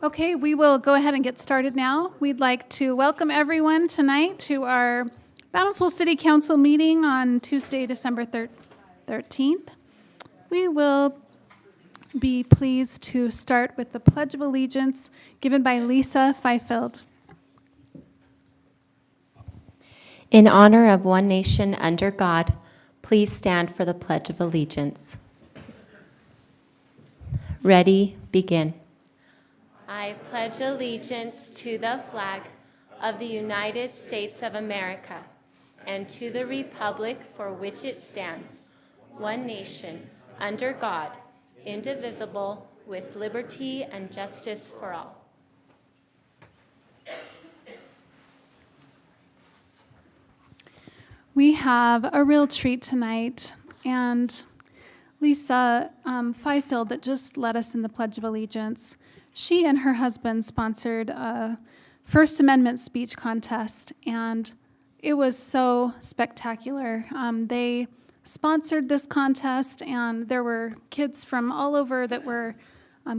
Okay, we will go ahead and get started now. We'd like to welcome everyone tonight to our Bountiful City Council meeting on Tuesday, December 13th. We will be pleased to start with the Pledge of Allegiance given by Lisa Fifield. In honor of one nation under God, please stand for the Pledge of Allegiance. Ready, begin. I pledge allegiance to the flag of the United States of America and to the republic for which it stands, one nation, under God, indivisible, with liberty and justice for all. We have a real treat tonight, and Lisa Fifield that just led us in the Pledge of Allegiance. She and her husband sponsored a First Amendment speech contest, and it was so spectacular. They sponsored this contest, and there were kids from all over that were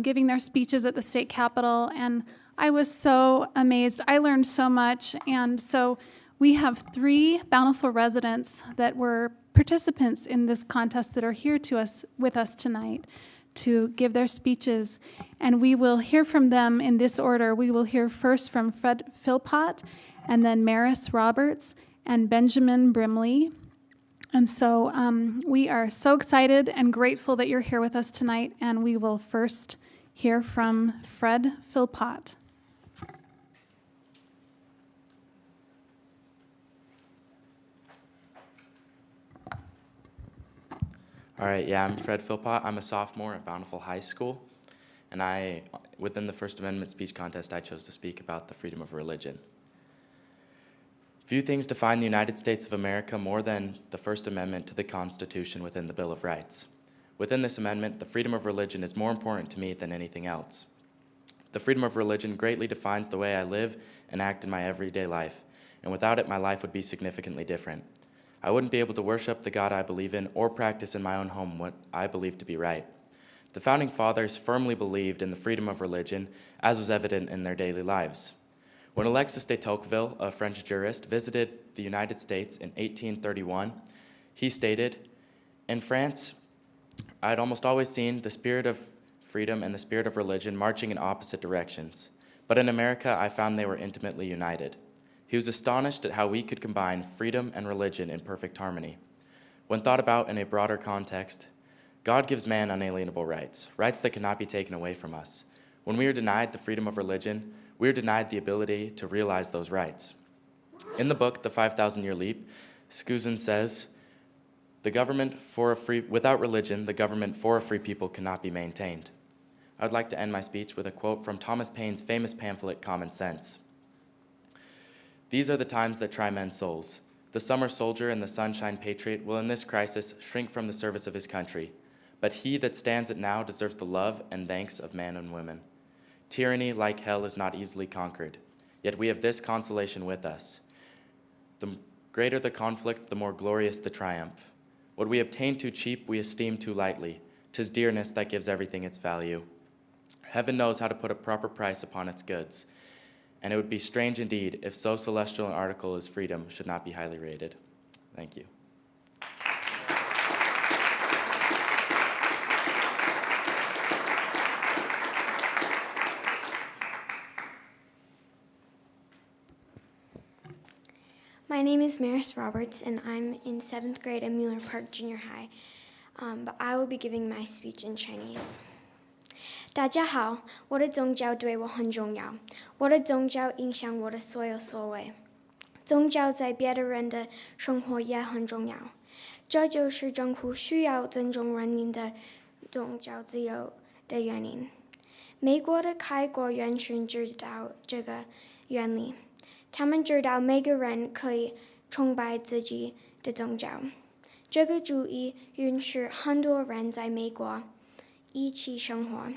giving their speeches at the state capitol, and I was so amazed. I learned so much, and so we have 3 Bountiful residents that were participants in this contest that are here with us tonight to give their speeches, and we will hear from them in this order. We will hear first from Fred Philpott, and then Maris Roberts, and Benjamin Brimley. And so we are so excited and grateful that you're here with us tonight, and we will first hear from Fred Philpott. All right, I'm Fred Philpott. I'm a sophomore at Bountiful High School, and within the First Amendment speech contest, I chose to speak about the freedom of religion. Few things define the United States of America more than the First Amendment to the Constitution within the Bill of Rights. Within this amendment, the freedom of religion is more important to me than anything else. The freedom of religion greatly defines the way I live and act in my everyday life, and without it, my life would be significantly different. I wouldn't be able to worship the God I believe in or practice in my own home what I believe to be right. The Founding Fathers firmly believed in the freedom of religion, as was evident in their daily lives. When Alexis de Tocqueville, a French jurist, visited the United States in 1831, he stated, "In France, I had almost always seen the spirit of freedom and the spirit of religion marching in opposite directions, but in America I found they were intimately united." He was astonished at how we could combine freedom and religion in perfect harmony. When thought about in a broader context, God gives man unalienable rights, rights that cannot be taken away from us. When we are denied the freedom of religion, we are denied the ability to realize those rights. In the book, The 5,000-Year Leap, Skousen says, without religion, the government for a free people cannot be maintained. I would like to end my speech with a quote from Thomas Paine's famous pamphlet, Common Sense. "These are the times that try men's souls. The summer soldier and the sunshine patriot will in this crisis shrink from the service of his country, but he that stands it now deserves the love and thanks of men and women. Tyranny, like hell, is not easily conquered, yet we have this consolation with us. The greater the conflict, the more glorious the triumph. What we obtain too cheap, we esteem too lightly. 'Tis dearness that gives everything its value. Heaven knows how to put a proper price upon its goods, and it would be strange indeed if so celestial an article as freedom should not be highly rated." Thank you. My name is Maris Roberts, and I'm in 7th grade at Mueller Park Junior High, but I will be giving my speech in Chinese. 大家好，我的宗教对我很重要，我的宗教影响我的所有所为。宗教在别的人的生活也很重要，这就是政府需要尊重人民的宗教自由的原因。美国的开国元勋知道这个原理，他们知道每个人可以崇拜自己的宗教。这个主义允许很多人在美国一起生活。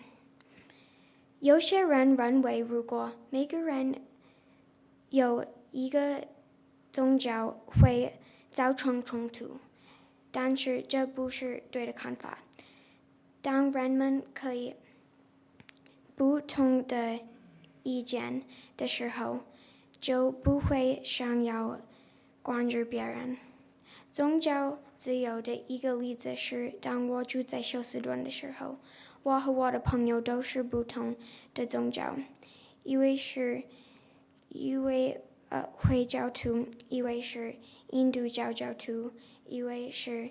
有些人认为，如果每个人有一个宗教会造成冲突，但是这不是对的看法。当人们可以不同的意见的时候，就不会想要管着别人。宗教自由的一个例子是，当我住在休斯顿的时候，我和我的朋友都是不同的宗教，一位回教徒，一位是印度教徒，一位是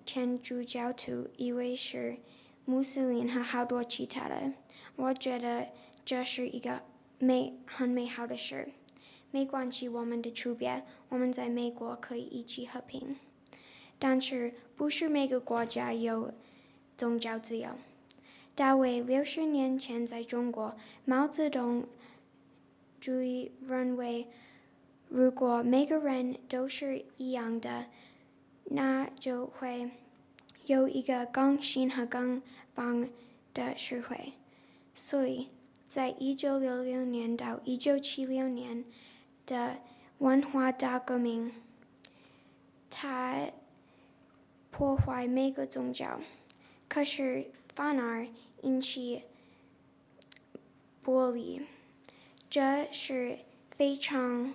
天主教徒，一位是穆斯林和好多其他的。我觉得这是一个很美好的事。没关系我们的区别，我们在美国可以一起和平。但是不是每个国家有宗教自由。大约60年前在中国，毛泽东主义认为，如果每个人都是一样的，那就会有一个更新和更棒的社会。所以在1966年到1976年的文化大革命，它破坏每个宗教，可是反而引起暴力，这是非常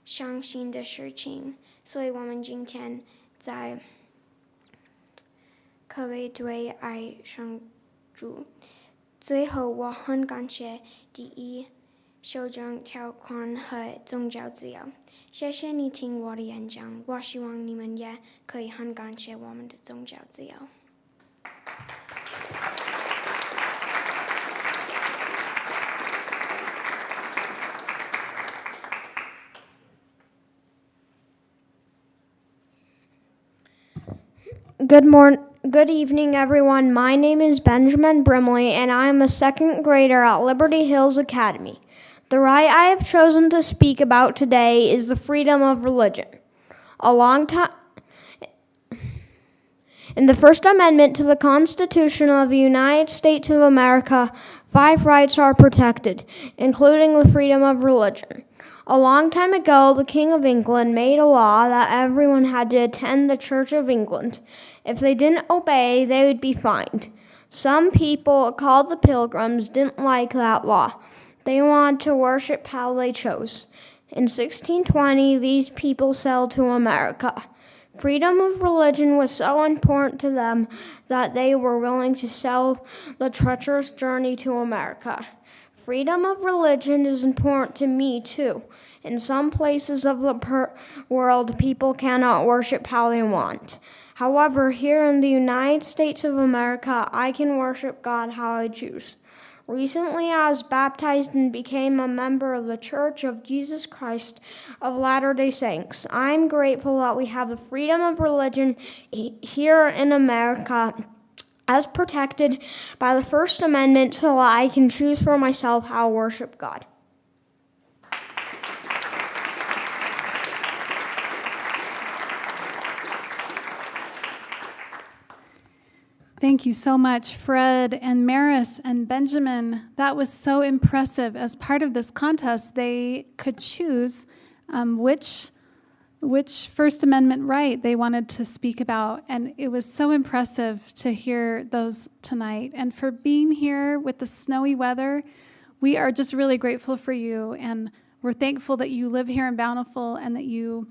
伤心的事情。所以我们今天在可谓对爱上主。最后，我很感谢第一修正条款和宗教自由。谢谢你听我的演讲，我希望你们也可以很感谢我们的宗教自由。Good evening, everyone. My name is Benjamin Brimley, and I am a second grader at Liberty Hills Academy. The right I have chosen to speak about today is the freedom of religion. In the First Amendment to the Constitution of the United States of America, 5 rights are protected, including the freedom of religion. A long time ago, the King of England made a law that everyone had to attend the Church of England. If they didn't obey, they would be fined. Some people, called the Pilgrims, didn't like that law. They wanted to worship how they chose. In 1620, these people sailed to America. Freedom of religion was so important to them that they were willing to sail the treacherous journey to America. Freedom of religion is important to me, too. In some places of the world, people cannot worship how they want. However, here in the United States of America, I can worship God how I choose. Recently, I was baptized and became a member of the Church of Jesus Christ of Latter-day Saints. I'm grateful that we have the freedom of religion here in America as protected by the First Amendment so I can choose for myself how to worship God. Thank you so much, Fred and Maris and Benjamin. That was so impressive. As part of this contest, they could choose which First Amendment right they wanted to speak about, and it was so impressive to hear those tonight. And for being here with the snowy weather, we are just really grateful for you, and we're thankful that you live here in Bountiful and that you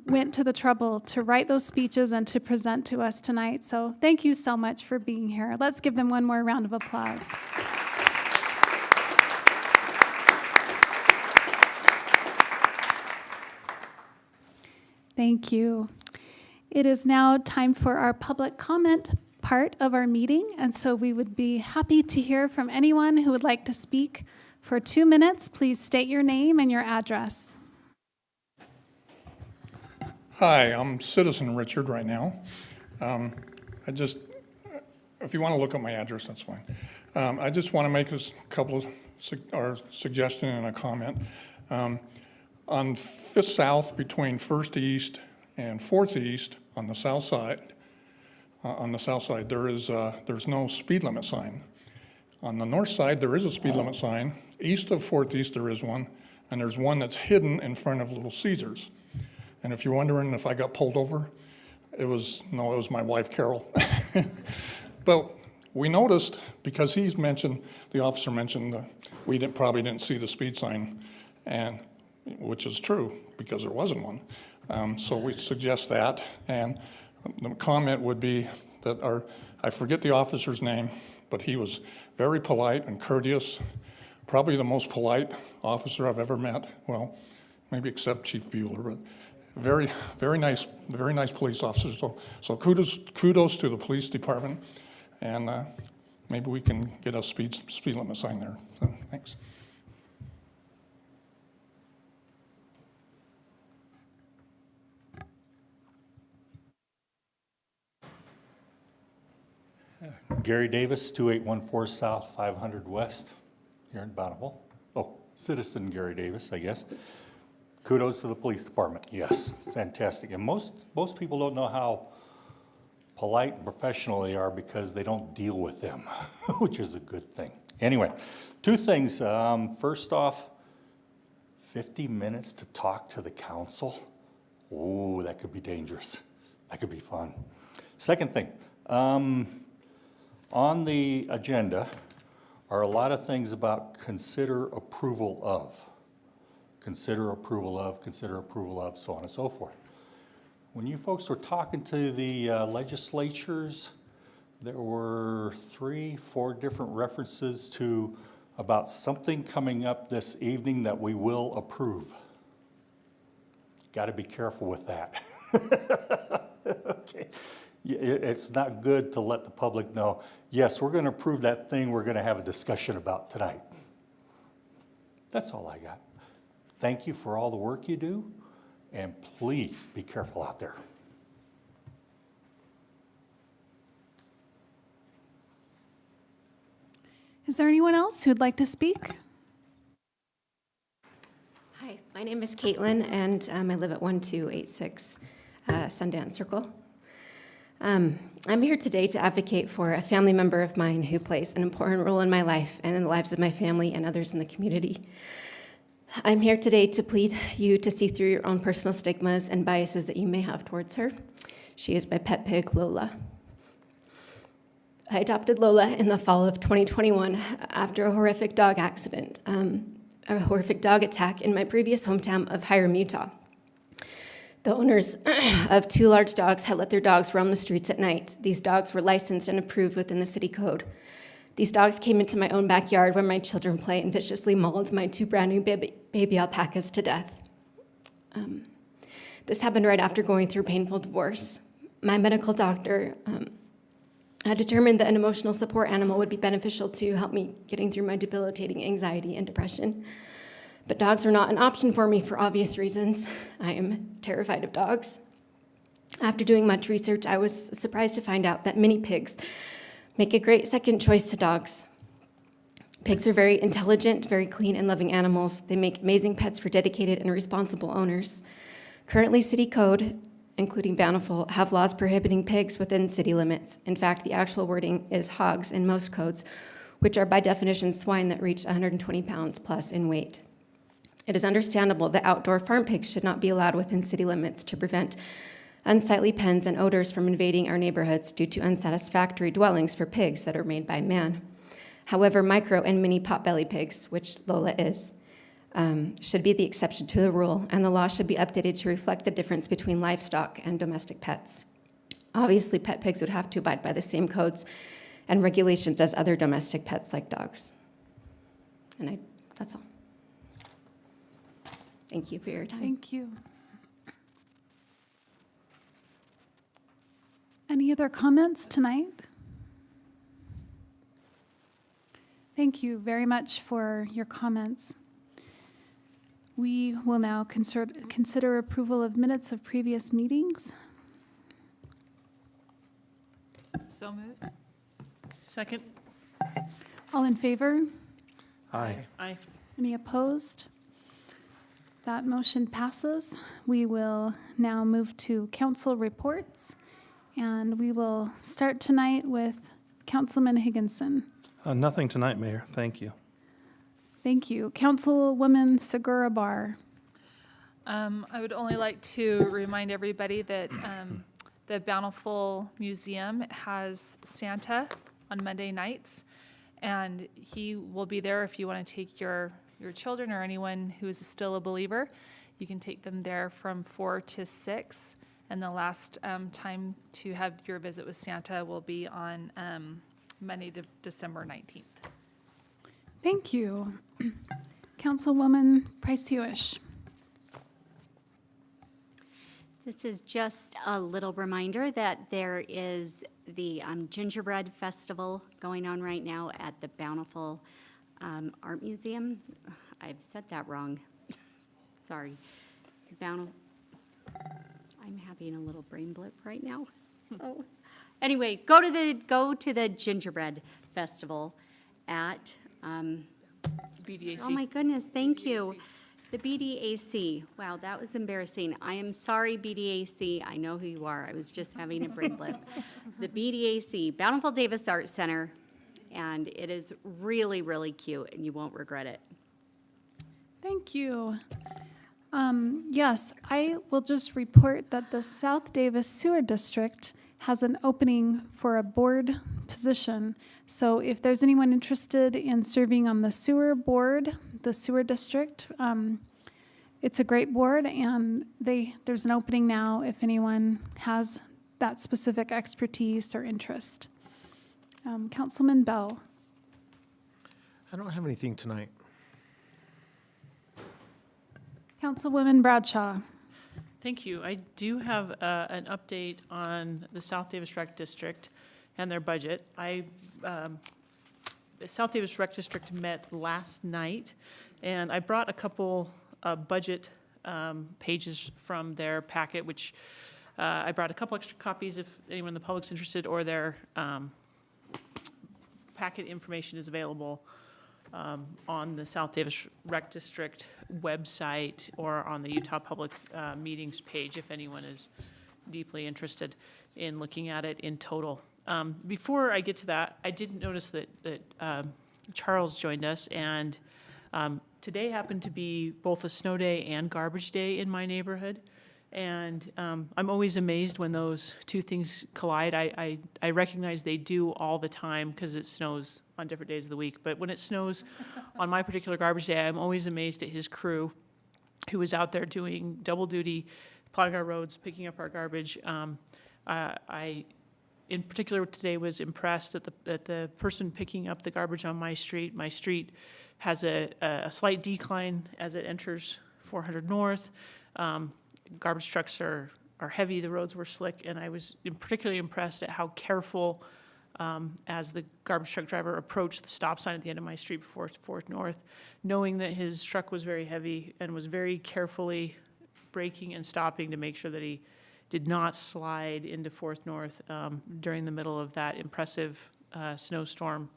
went to the trouble to write those speeches and to present to us tonight. So thank you so much for being here. Let's give them one more round of applause. Thank you. It is now time for our public comment part of our meeting, and so we would be happy to hear from anyone who would like to speak for 2 minutes. Please state your name and your address. Hi, I'm Citizen Richard right now. If you want to look at my address, that's fine. I just want to make a couple of suggestion and a comment. On 5th South between 1st East and 4th East on the south side, there's no speed limit sign. On the north side, there is a speed limit sign. East of 4th East, there is one, and there's one that's hidden in front of Little Caesars. And if you're wondering if I got pulled over, it was my wife, Carol. But we noticed, because the officer mentioned, we probably didn't see the speed sign, and, which is true, because there wasn't one. So we suggest that, and the comment would be that I forget the officer's name, but he was very polite and courteous, probably the most polite officer I've ever met. Well, maybe except Chief Bueller, but very, very nice police officer. So kudos to the police department, and maybe we can get a speed limit sign there. So, thanks. Gary Davis, 2814 South, 500 West, here in Bountiful. Oh, citizen Gary Davis, I guess. Kudos to the police department, yes, fantastic. And most people don't know how polite and professional they are because they don't deal with them, which is a good thing. Anyway, two things. First off, 50 minutes to talk to the council. Oh, that could be dangerous. That could be fun. Second thing, on the agenda are a lot of things about consider approval of. Consider approval of, so on and so forth. When you folks were talking to the legislatures, there were 3-4 different references to about something coming up this evening that we will approve. Got to be careful with that. Okay. It's not good to let the public know, yes, we're going to approve that thing we're going to have a discussion about tonight. That's all I got. Thank you for all the work you do, and please be careful out there. Is there anyone else who'd like to speak? Hi, my name is Caitlin, and I live at 1286 Sundance Circle. I'm here today to advocate for a family member of mine who plays an important role in my life and in the lives of my family and others in the community. I'm here today to plead you to see through your own personal stigmas and biases that you may have towards her. She is my pet pig, Lola. I adopted Lola in the fall of 2021 after a horrific dog accident, a horrific dog attack in my previous hometown of Hiram, Utah. The owners of 2 large dogs had let their dogs roam the streets at night. These dogs were licensed and approved within the city code. These dogs came into my own backyard where my children play and viciously mauled my 2 brand new baby alpacas to death. This happened right after going through painful divorce. My medical doctor had determined that an emotional support animal would be beneficial to help me getting through my debilitating anxiety and depression. But dogs were not an option for me for obvious reasons. I am terrified of dogs. After doing much research, I was surprised to find out that mini pigs make a great second choice to dogs. Pigs are very intelligent, very clean and loving animals. They make amazing pets for dedicated and responsible owners. Currently, city code, including Bountiful, have laws prohibiting pigs within city limits. In fact, the actual wording is hogs in most codes, which are by definition swine that reach 120 pounds plus in weight. It is understandable that outdoor farm pigs should not be allowed within city limits to prevent unsightly pens and odors from invading our neighborhoods due to unsatisfactory dwellings for pigs that are made by man. However, micro and mini potbelly pigs, which Lola is, should be the exception to the rule, and the law should be updated to reflect the difference between livestock and domestic pets. Obviously, pet pigs would have to abide by the same codes and regulations as other domestic pets like dogs. And that's all. Thank you for your time. Thank you. Any other comments tonight? Thank you very much for your comments. We will now consider approval of minutes of previous meetings. So moved. Second. All in favor? Aye. Any opposed? That motion passes. We will now move to council reports, and we will start tonight with Councilman Higginson. Nothing tonight, Mayor. Thank you. Thank you. Councilwoman Segura Bar. I would only like to remind everybody that the Bountiful Museum has Santa on Monday nights. And he will be there if you want to take your children or anyone who is still a believer. You can take them there from 4 to 6. And the last time to have your visit with Santa will be on Monday, December 19th. Thank you. Councilwoman Price Hewish. This is just a little reminder that there is the Gingerbread Festival going on right now at the Bountiful Art Museum. I've said that wrong. Sorry. I'm having a little brain blip right now. Oh. Anyway, go to the Gingerbread Festival at BDAC. Oh my goodness, thank you. The BDAC. Wow, that was embarrassing. I am sorry, BDAC. I know who you are. I was just having a brain blip. The BDAC, Bountiful Davis Art Center, and it is really, really cute, and you won't regret it. Thank you. Yes, I will just report that the South Davis Sewer District has an opening for a board position. So if there's anyone interested in serving on the sewer board, the sewer district, it's a great board, and there's an opening now if anyone has that specific expertise or interest. Councilman Bell. I don't have anything tonight. Councilwoman Bradshaw. Thank you. I do have an update on the South Davis Rec District and their budget. The South Davis Rec District met last night, and I brought a couple budget pages from their packet, which I brought a couple extra copies if anyone in the public's interested, or their packet information is available on the South Davis Rec District website or on the Utah Public Meetings page if anyone is deeply interested in looking at it in total. Before I get to that, I did notice that Charles joined us, and today happened to be both a snow day and garbage day in my neighborhood. And I'm always amazed when those two things collide. I recognize they do all the time because it snows on different days of the week. But when it snows on my particular garbage day, I'm always amazed at his crew who was out there doing double duty, plowing our roads, picking up our garbage. I, in particular, today was impressed at the person picking up the garbage on my street. My street has a slight decline as it enters 400 North. Garbage trucks are heavy, the roads were slick, and I was particularly impressed at how careful, as the garbage truck driver approached the stop sign at the end of my street before 4th North, knowing that his truck was very heavy and was very carefully braking and stopping to make sure that he did not slide into 4th North during the middle of that impressive snowstorm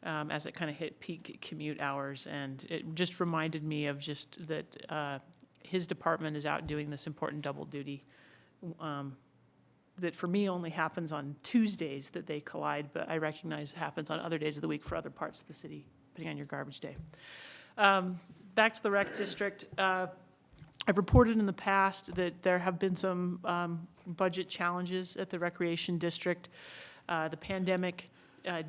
as it kind of hit peak commute hours. And it just reminded me of just that his department is out doing this important double duty that for me only happens on Tuesdays that they collide, but I recognize it happens on other days of the week for other parts of the city, depending on your garbage day. Back to the rec district. I've reported in the past that there have been some budget challenges at the recreation district. The pandemic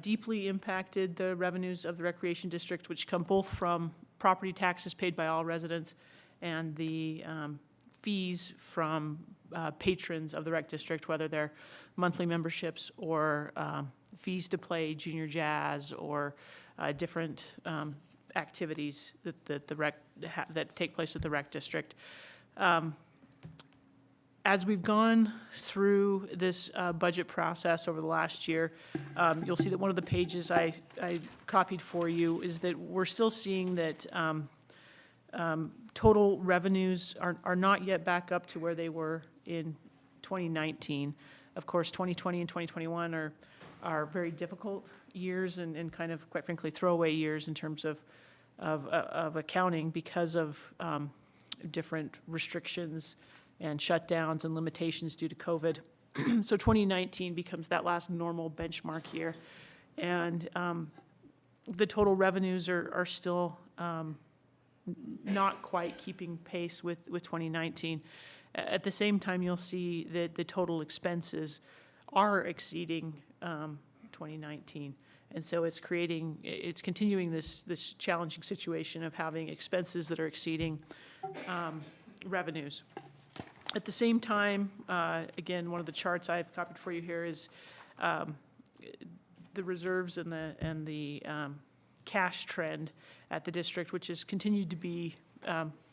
deeply impacted the revenues of the recreation district, which come both from property taxes paid by all residents and the fees from patrons of the rec district, whether they're monthly memberships or fees to play junior jazz or different activities that take place at the rec district. As we've gone through this budget process over the last year, you'll see that one of the pages I copied for you is that we're still seeing that total revenues are not yet back up to where they were in 2019. Of course, 2020 and 2021 are very difficult years and kind of, quite frankly, throwaway years in terms of accounting because of different restrictions and shutdowns and limitations due to COVID. So 2019 becomes that last normal benchmark year. And the total revenues are still not quite keeping pace with 2019. At the same time, you'll see that the total expenses are exceeding 2019. And so it's continuing this challenging situation of having expenses that are exceeding revenues. At the same time, again, one of the charts I've copied for you here is the reserves and the cash trend at the district, which has continued to be,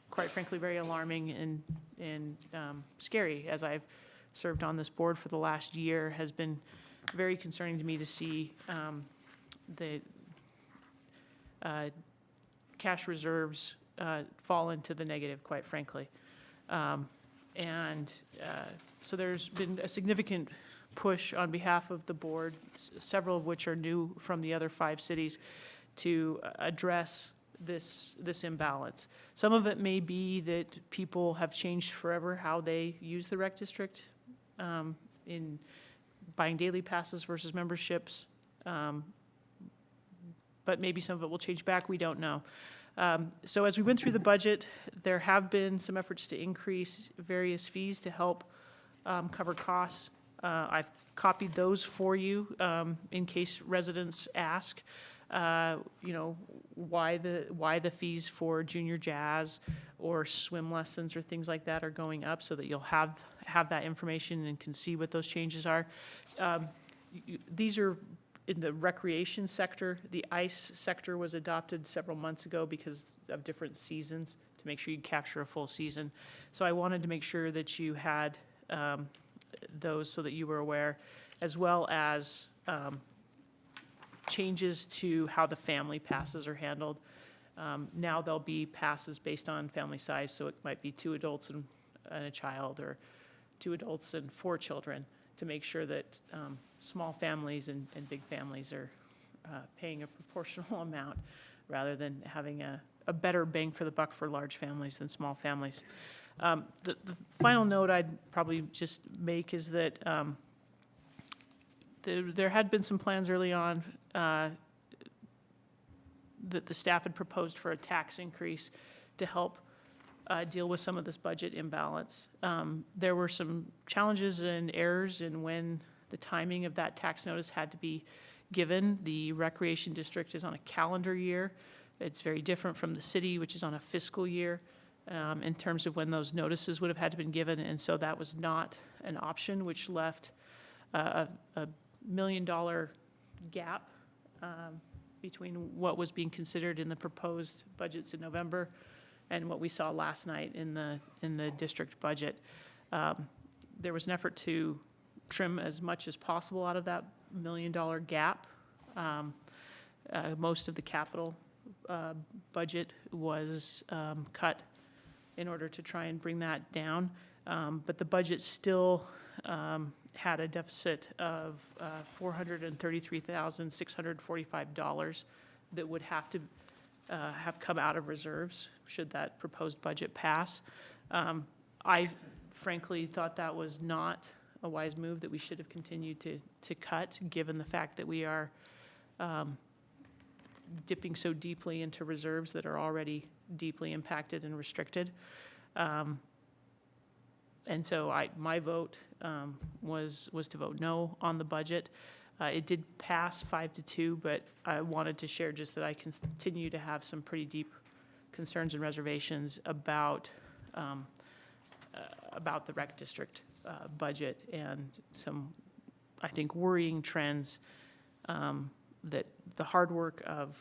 quite frankly, very alarming and scary. As I've served on this board for the last year, has been very concerning to me to see the cash reserves fall into the negative, quite frankly. So there's been a significant push on behalf of the board, several of which are new from the other 5 cities, to address this imbalance. Some of it may be that people have changed forever how they use the rec district in buying daily passes versus memberships, but maybe some of it will change back, we don't know. So as we went through the budget, there have been some efforts to increase various fees to help cover costs. I've copied those for you in case residents ask, why the fees for junior jazz or swim lessons or things like that are going up, so that you'll have that information and can see what those changes are. These are in the recreation sector. The ice sector was adopted several months ago because of different seasons to make sure you capture a full season. So I wanted to make sure that you had those so that you were aware, as well as changes to how the family passes are handled. Now there'll be passes based on family size, so it might be 2 adults and a child, or 2 adults and 4 children, to make sure that small families and big families are paying a proportional amount, rather than having a better bang for the buck for large families than small families. The final note I'd probably just make is that there had been some plans early on that the staff had proposed for a tax increase to help deal with some of this budget imbalance. There were some challenges and errors in when the timing of that tax notice had to be given. The recreation district is on a calendar year. It's very different from the city, which is on a fiscal year, in terms of when those notices would have had to been given, and so that was not an option, which left a $1 million gap between what was being considered in the proposed budgets in November and what we saw last night in the district budget. There was an effort to trim as much as possible out of that $1 million gap. Most of the capital budget was cut in order to try and bring that down, but the budget still had a deficit of $433,645 that would have to have come out of reserves should that proposed budget pass. I frankly thought that was not a wise move, that we should have continued to cut, given the fact that we are dipping so deeply into reserves that are already deeply impacted and restricted. And so my vote was to vote no on the budget. It did pass 5-2, but I wanted to share just that I continue to have some pretty deep concerns and reservations about the rec district budget, and some, I think, worrying trends that the hard work of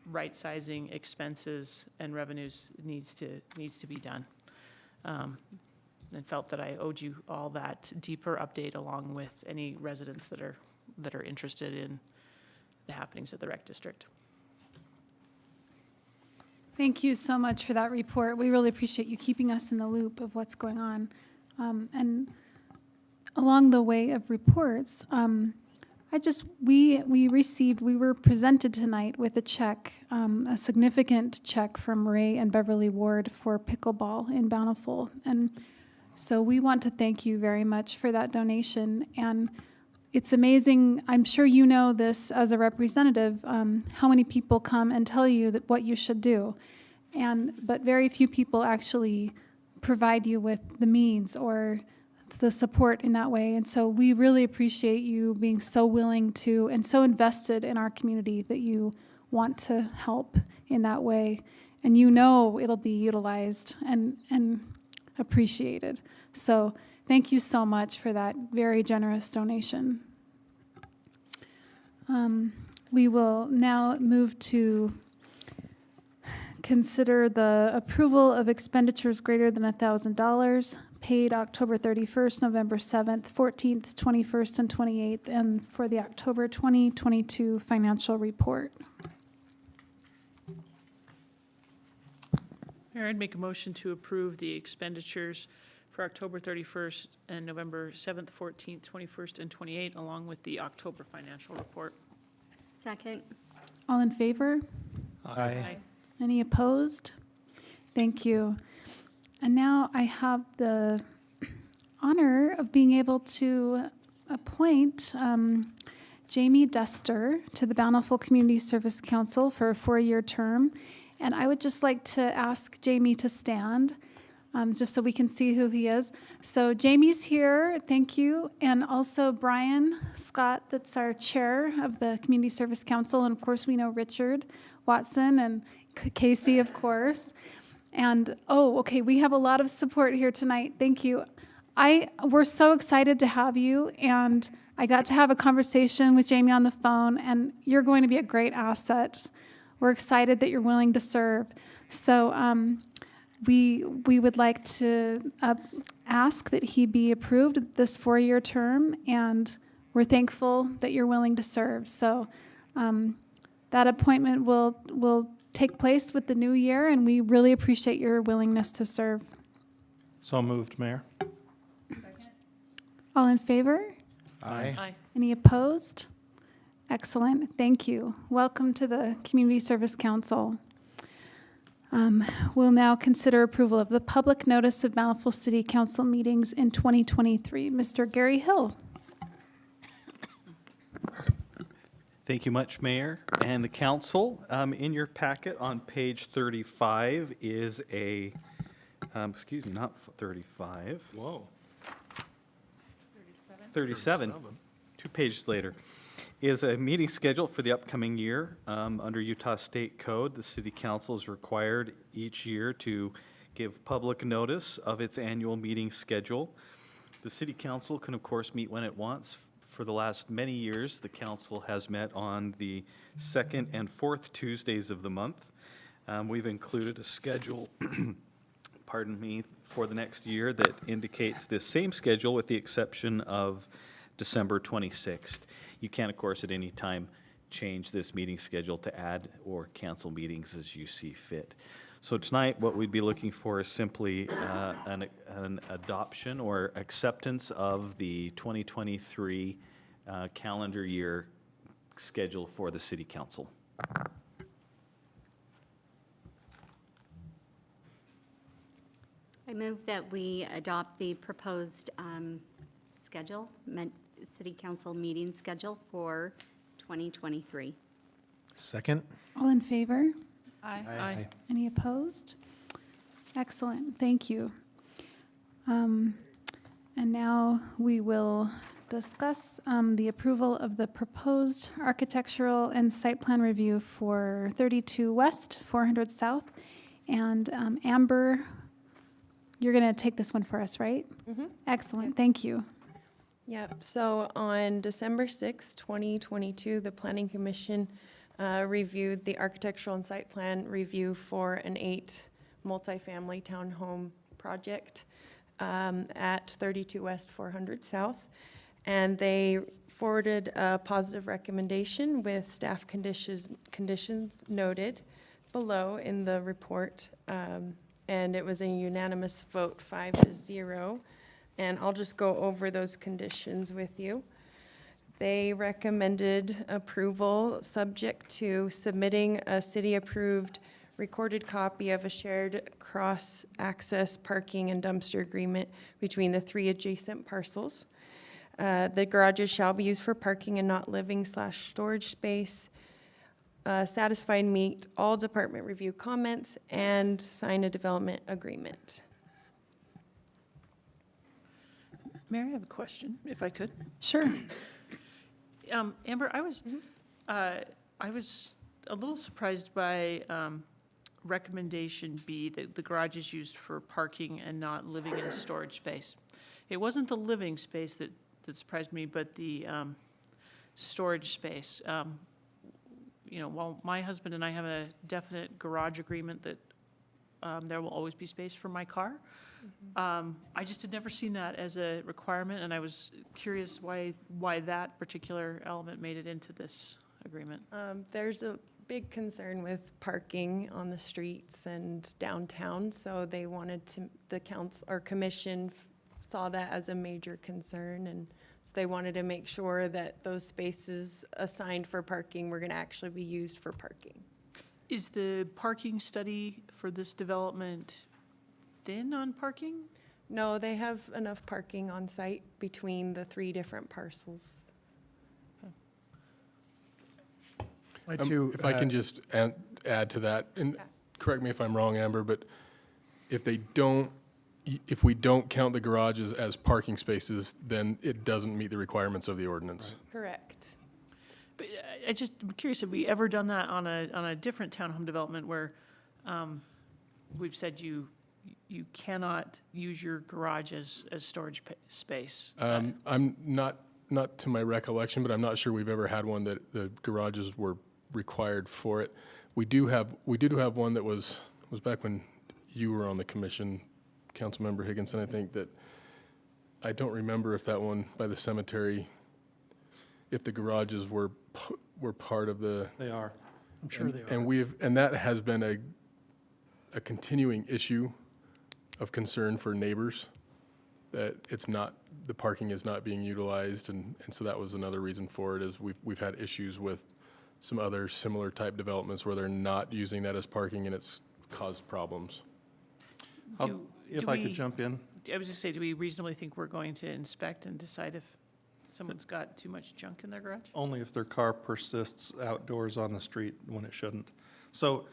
right-sizing expenses and revenues needs to be done. And felt that I owed you all that deeper update, along with any residents that are interested in the happenings at the rec district. Thank you so much for that report. We really appreciate you keeping us in the loop of what's going on. And along the way of reports, we were presented tonight with a check, a significant check from Ray and Beverly Ward for pickleball in Bountiful. And so we want to thank you very much for that donation. And it's amazing, I'm sure you know this as a representative, how many people come and tell you that what you should do. But very few people actually provide you with the means or the support in that way. And so we really appreciate you being so willing to and so invested in our community that you want to help in that way. And you know it'll be utilized and appreciated. So thank you so much for that very generous donation. We will now move to consider the approval of expenditures greater than $1,000 paid October 31st, November 7th, 14th, 21st, and 28th, and for the October 2022 financial report. Mayor, I'd make a motion to approve the expenditures for October 31st and November 7th, 14th, 21st, and 28th, along with the October financial report. Second. All in favor? Aye. Any opposed? Thank you. And now I have the honor of being able to appoint Jamie Duster to the Bountiful Community Service Council for a 4-year term. And I would just like to ask Jamie to stand, just so we can see who he is. So Jamie's here, thank you. And also Brian Scott, that's our chair of the Community Service Council. And of course, we know Richard Watson and Casey, of course. And, okay, we have a lot of support here tonight. Thank you. We're so excited to have you, and I got to have a conversation with Jamie on the phone, and you're going to be a great asset. We're excited that you're willing to serve. So we would like to ask that he be approved this 4-year term, and we're thankful that you're willing to serve. So that appointment will take place with the new year, and we really appreciate your willingness to serve. So moved, Mayor. All in favor? Aye. Any opposed? Excellent. Thank you. Welcome to the Community Service Council. We'll now consider approval of the public notice of Bountiful City Council meetings in 2023. Mr. Gary Hill. Thank you much, Mayor and the council. In your packet on page 35 is a, excuse me, not 35. Whoa. 37, 2 pages later, is a meeting schedule for the upcoming year. Under Utah State Code, the city council is required each year to give public notice of its annual meeting schedule. The city council can, of course, meet when it wants. For the last many years, the council has met on the 2nd and 4th Tuesdays of the month. We've included a schedule, pardon me, for the next year that indicates this same schedule with the exception of December 26th. You can, of course, at any time change this meeting schedule to add or cancel meetings as you see fit. So tonight, what we'd be looking for is simply an adoption or acceptance of the 2023 calendar year schedule for the city council. I move that we adopt the proposed schedule, city council meeting schedule for 2023. Second. All in favor? Aye. Any opposed? Excellent, thank you. And now we will discuss the approval of the proposed architectural and site plan review for 32 West, 400 South. And Amber, you're going to take this one for us, right? Mm-hmm. Excellent, thank you. Yep, so on December 6, 2022, the Planning Commission reviewed the architectural and site plan review for an 8 multifamily townhome project at 32 West, 400 South. And they forwarded a positive recommendation with staff conditions noted below in the report. And it was a unanimous vote, 5-0. And I'll just go over those conditions with you. They recommended approval subject to submitting a city-approved recorded copy of a shared cross-access parking and dumpster agreement between the 3 adjacent parcels. The garages shall be used for parking and not living/storage space. Satisfy and meet all department review comments and sign a development agreement. Mayor, I have a question, if I could. Sure. Amber, I was a little surprised by recommendation B, that the garage is used for parking and not living in storage space. It wasn't the living space that surprised me, but the storage space. While my husband and I have a definite garage agreement that there will always be space for my car, I just had never seen that as a requirement, and I was curious why that particular element made it into this agreement. There's a big concern with parking on the streets and downtown, so they wanted to, the council or commission saw that as a major concern, and so they wanted to make sure that those spaces assigned for parking were going to actually be used for parking. Is the parking study for this development thin on parking? No, they have enough parking on site between the 3 different parcels. If I can just add to that, and correct me if I'm wrong, Amber, but if we don't count the garages as parking spaces, then it doesn't meet the requirements of the ordinance. Correct. But I'm curious, have we ever done that on a different townhome development where we've said you cannot use your garage as storage space? I'm not to my recollection, but I'm not sure we've ever had one that the garages were required for it. We do have one that was back when you were on the commission, Councilmember Higginson, I think, that I don't remember if that one by the cemetery, if the garages were part of the. They are. I'm sure they are. And that has been a continuing issue of concern for neighbors, that the parking is not being utilized, and so that was another reason for it, is we've had issues with some other similar type developments where they're not using that as parking, and it's caused problems. If I could jump in. I was just saying, do we reasonably think we're going to inspect and decide if someone's got too much junk in their garage? Only if their car persists outdoors on the street when it shouldn't. So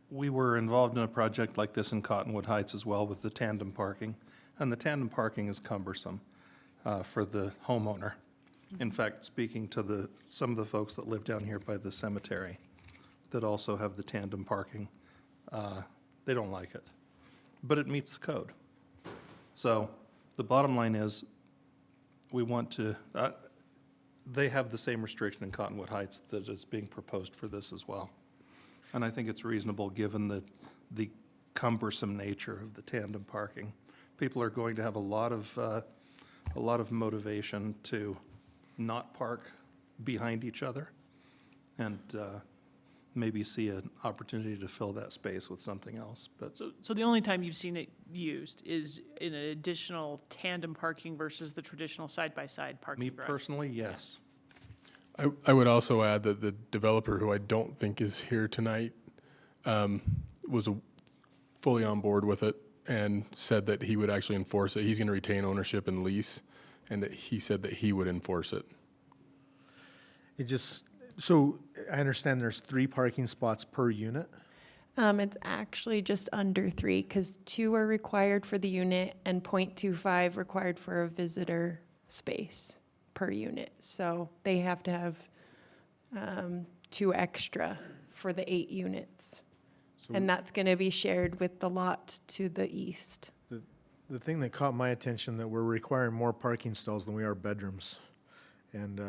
we were involved in a project like this in Cottonwood Heights as well with the tandem parking. And the tandem parking is cumbersome for the homeowner. In fact, speaking to some of the folks that live down here by the cemetery that also have the tandem parking, they don't like it. But it meets the code. So the bottom line is, we want to, they have the same restriction in Cottonwood Heights that is being proposed for this as well. And I think it's reasonable given the cumbersome nature of the tandem parking. People are going to have a lot of motivation to not park behind each other and maybe see an opportunity to fill that space with something else. But So the only time you've seen it used is in an additional tandem parking versus the traditional side-by-side parking me garage? personally, yes. I would also add that the developer, who I don't think is here tonight, was fully on board with it and said that he would actually enforce it. He's going to retain ownership and lease, and that he said that he would enforce it. So I understand there's 3 parking spots per unit? It's actually just under 3, because 2 are required for the unit and 0.25 required for a visitor space per unit. So they have to have 2 extra for the 8 units. And that's going to be shared with the lot to the east. The thing that caught my attention, that we're requiring more parking stalls than we are bedrooms. And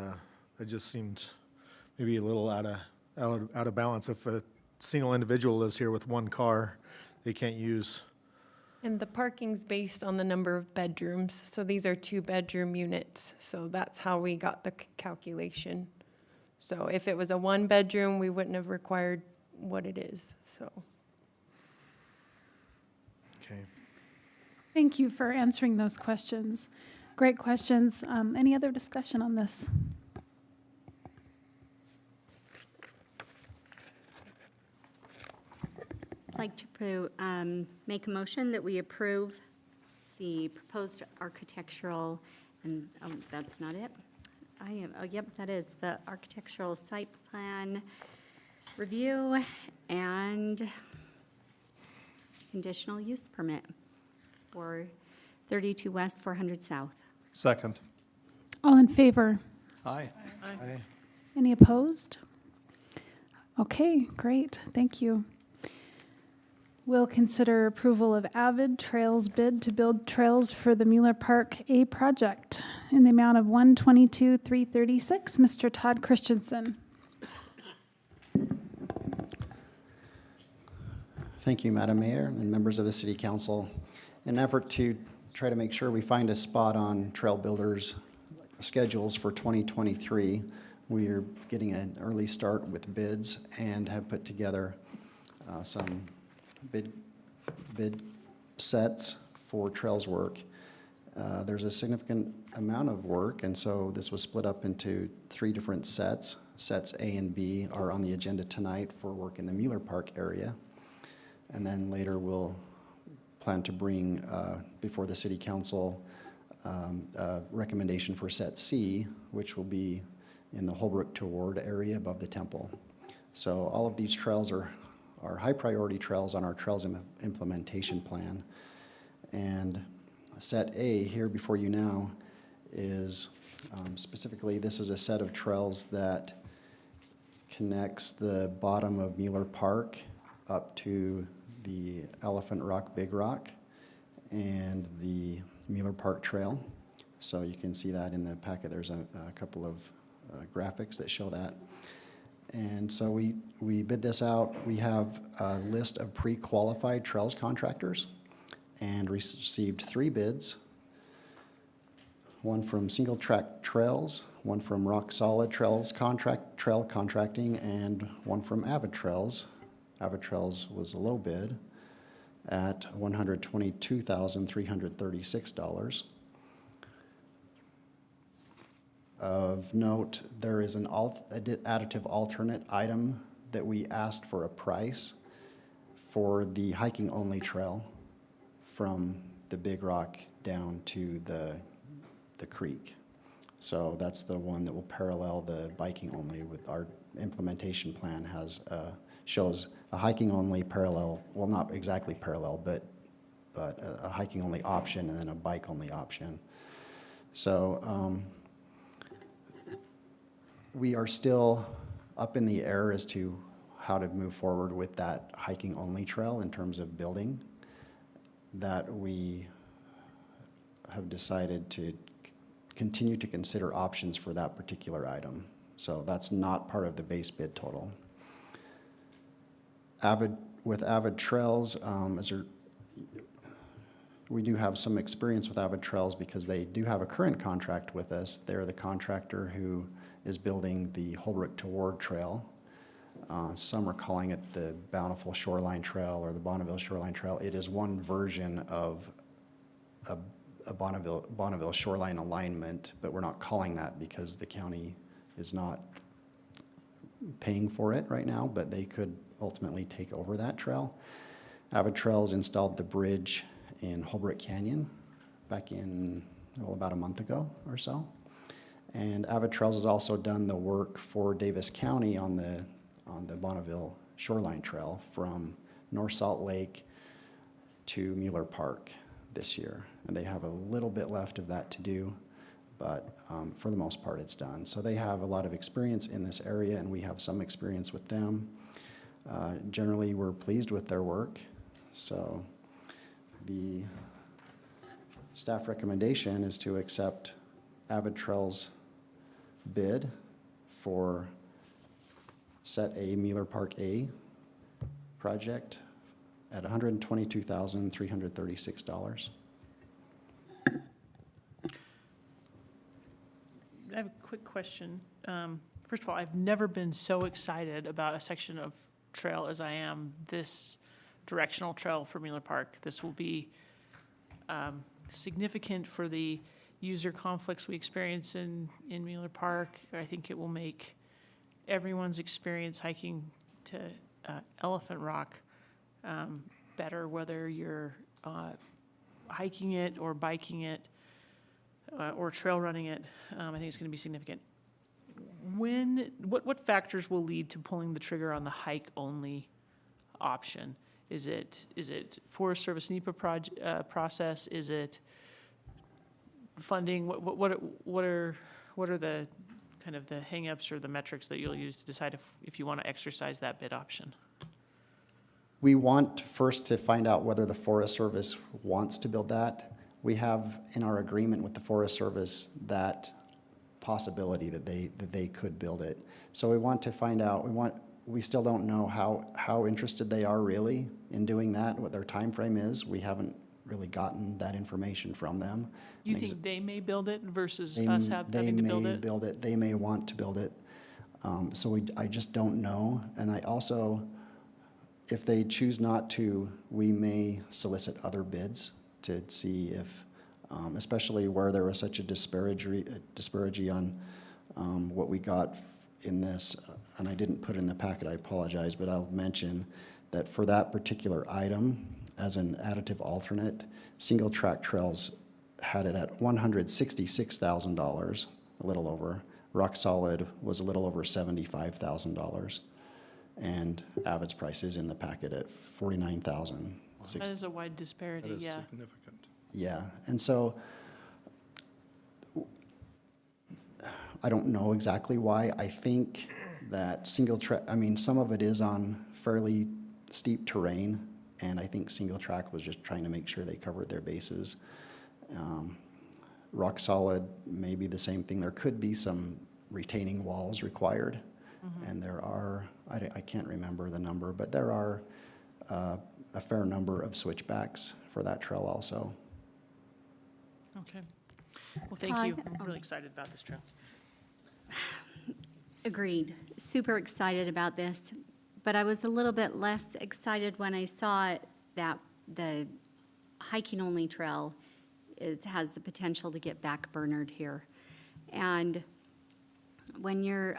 it just seemed maybe a little out of balance. If a single individual lives here with 1 car, they can't use. And the parking's based on the number of bedrooms. So these are 2-bedroom units. So that's how we got the calculation. So if it was a 1-bedroom, we wouldn't have required what it is, so. Okay. Thank you for answering those questions. Great questions. Any other discussion on this? I'd like to make a motion that we approve the proposed architectural, and that's not it. Yep, that is the architectural site plan review and conditional use permit for 32 West, 400 South. Second. All in favor? Aye. Any opposed? Okay, great, thank you. We'll consider approval of Avid Trails bid to build trails for the Mueller Park A project in the amount of $122,336. Mr. Todd Christensen. Thank you, Madam Mayor and members of the City Council. In an effort to try to make sure we find a spot on Trail Builders schedules for 2023, we are getting an early start with bids and have put together some bid sets for trails work. There's a significant amount of work, and so this was split up into 3 different sets. Sets A and B are on the agenda tonight for work in the Mueller Park area. And then later we'll plan to bring before the City Council a recommendation for Set C, which will be in the Holbrook to Ward area above the temple. So all of these trails are high priority trails on our trails implementation plan. And Set A here before you now is specifically, this is a set of trails that connects the bottom of Mueller Park up to the Elephant Rock, Big Rock, and the Mueller Park Trail. So you can see that in the packet. There's a couple of graphics that show that. And so we bid this out. We have a list of pre-qualified trails contractors and received 3 bids. One from Single Track Trails, one from Rock Solid Trails Trail Contracting, and one from Avid Trails. Avid Trails was a low bid at $122,336. Of note, there is an additive alternate item that we asked for a price for the hiking only trail from the Big Rock down to the creek. So that's the one that will parallel the biking only. With our implementation plan has shows a hiking only parallel, well, not exactly parallel, but a hiking only option and then a bike only option. So we are still up in the air as to how to move forward with that hiking only trail in terms of building. That we have decided to continue to consider options for that particular item. So that's not part of the base bid total. With Avid Trails, we do have some experience with Avid Trails because they do have a current contract with us. They're the contractor who is building the Holbrook to Ward Trail. Some are calling it the Bountiful Shoreline Trail or the Bonneville Shoreline Trail. It is one version of a Bonneville Shoreline alignment, but we're not calling that because the county is not paying for it right now, but they could ultimately take over that trail. Avid Trails installed the bridge in Holbrook Canyon back in, well, about a month ago or so. And Avid Trails has also done the work for Davis County on the Bonneville Shoreline Trail from North Salt Lake to Mueller Park this year. And they have a little bit left of that to do, but for the most part it's done. So they have a lot of experience in this area and we have some experience with them. Generally, we're pleased with their work. So the staff recommendation is to accept Avid Trails bid for Set A, Mueller Park A project at $122,336. I have a quick question. First of all, I've never been so excited about a section of trail as I am this directional trail for Mueller Park. This will be significant for the user conflicts we experience in Mueller Park. I think it will make everyone's experience hiking to Elephant Rock better, whether you're hiking it or biking it or trail running it. I think it's going to be significant. What factors will lead to pulling the trigger on the hike only option? Is it Forest Service NEPA process? Is it funding? What are the kind of the hangups or the metrics that you'll use to decide if you want to exercise that bid option? We want first to find out whether the Forest Service wants to build that. We have in our agreement with the Forest Service that possibility that they could build it. So we want to find out, we still don't know how interested they are really in doing that, what their time frame is. We haven't really gotten that information from them. You think they may build it versus us having to build it? They may build it, they may want to build it. I just don't know. And I also, if they choose not to, we may solicit other bids to see if, especially where there was such a disparity on what we got in this, and I didn't put it in the packet, I apologize, but I'll mention that for that particular item, as an additive alternate, Single Track Trails had it at $166,000, a little over. Rock Solid was a little over $75,000. And Avid's price is in the packet at $49,000. That is a wide disparity, That is yeah. significant. Yeah, and so I don't know exactly why. I think that some of it is on fairly steep terrain, and I think Single Track was just trying to make sure they covered their bases. Rock Solid may be the same thing. There could be some retaining walls required, and there are, I can't remember the number, but there are a fair number of switchbacks for that trail also. Okay. Well, thank you. I'm really excited about this trail. Agreed. Super excited about this, but I was a little bit less excited when I saw that the hiking-only trail has the potential to get backburnered here. And when you're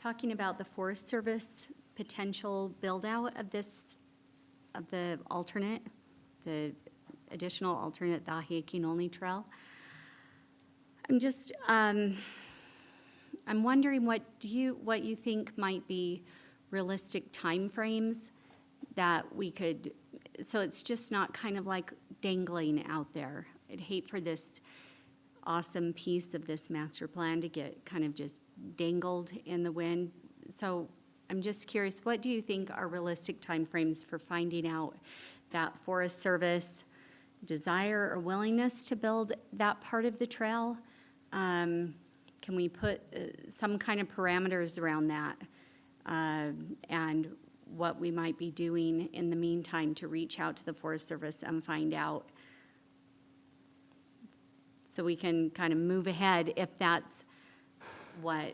talking about the Forest Service potential build-out of the additional alternate, the hiking-only trail, I'm wondering what you think might be realistic timeframes that we could, so it's just not kind of like dangling out there. I'd hate for this awesome piece of this master plan to get kind of just dangled in the wind. So I'm just curious, what do you think are realistic timeframes for finding out that Forest Service desire or willingness to build that part of the trail? Can we put some kind of parameters around that? And what we might be doing in the meantime to reach out to the Forest Service and find out, so we can kind of move ahead if that's what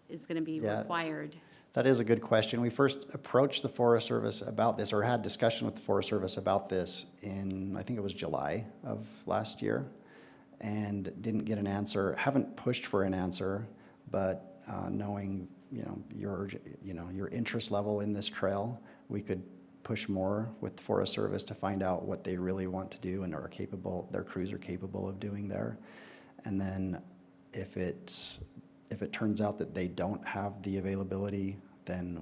is going to be required. That is a good question. We first approached the Forest Service about this, or had discussion with the Forest Service about this in, I think it was July of last year, and didn't get an answer. Haven't pushed for an answer, but knowing your interest level in this trail, we could push more with the Forest Service to find out what they really want to do and their crews are capable of doing there. And then if it turns out that they don't have the availability, then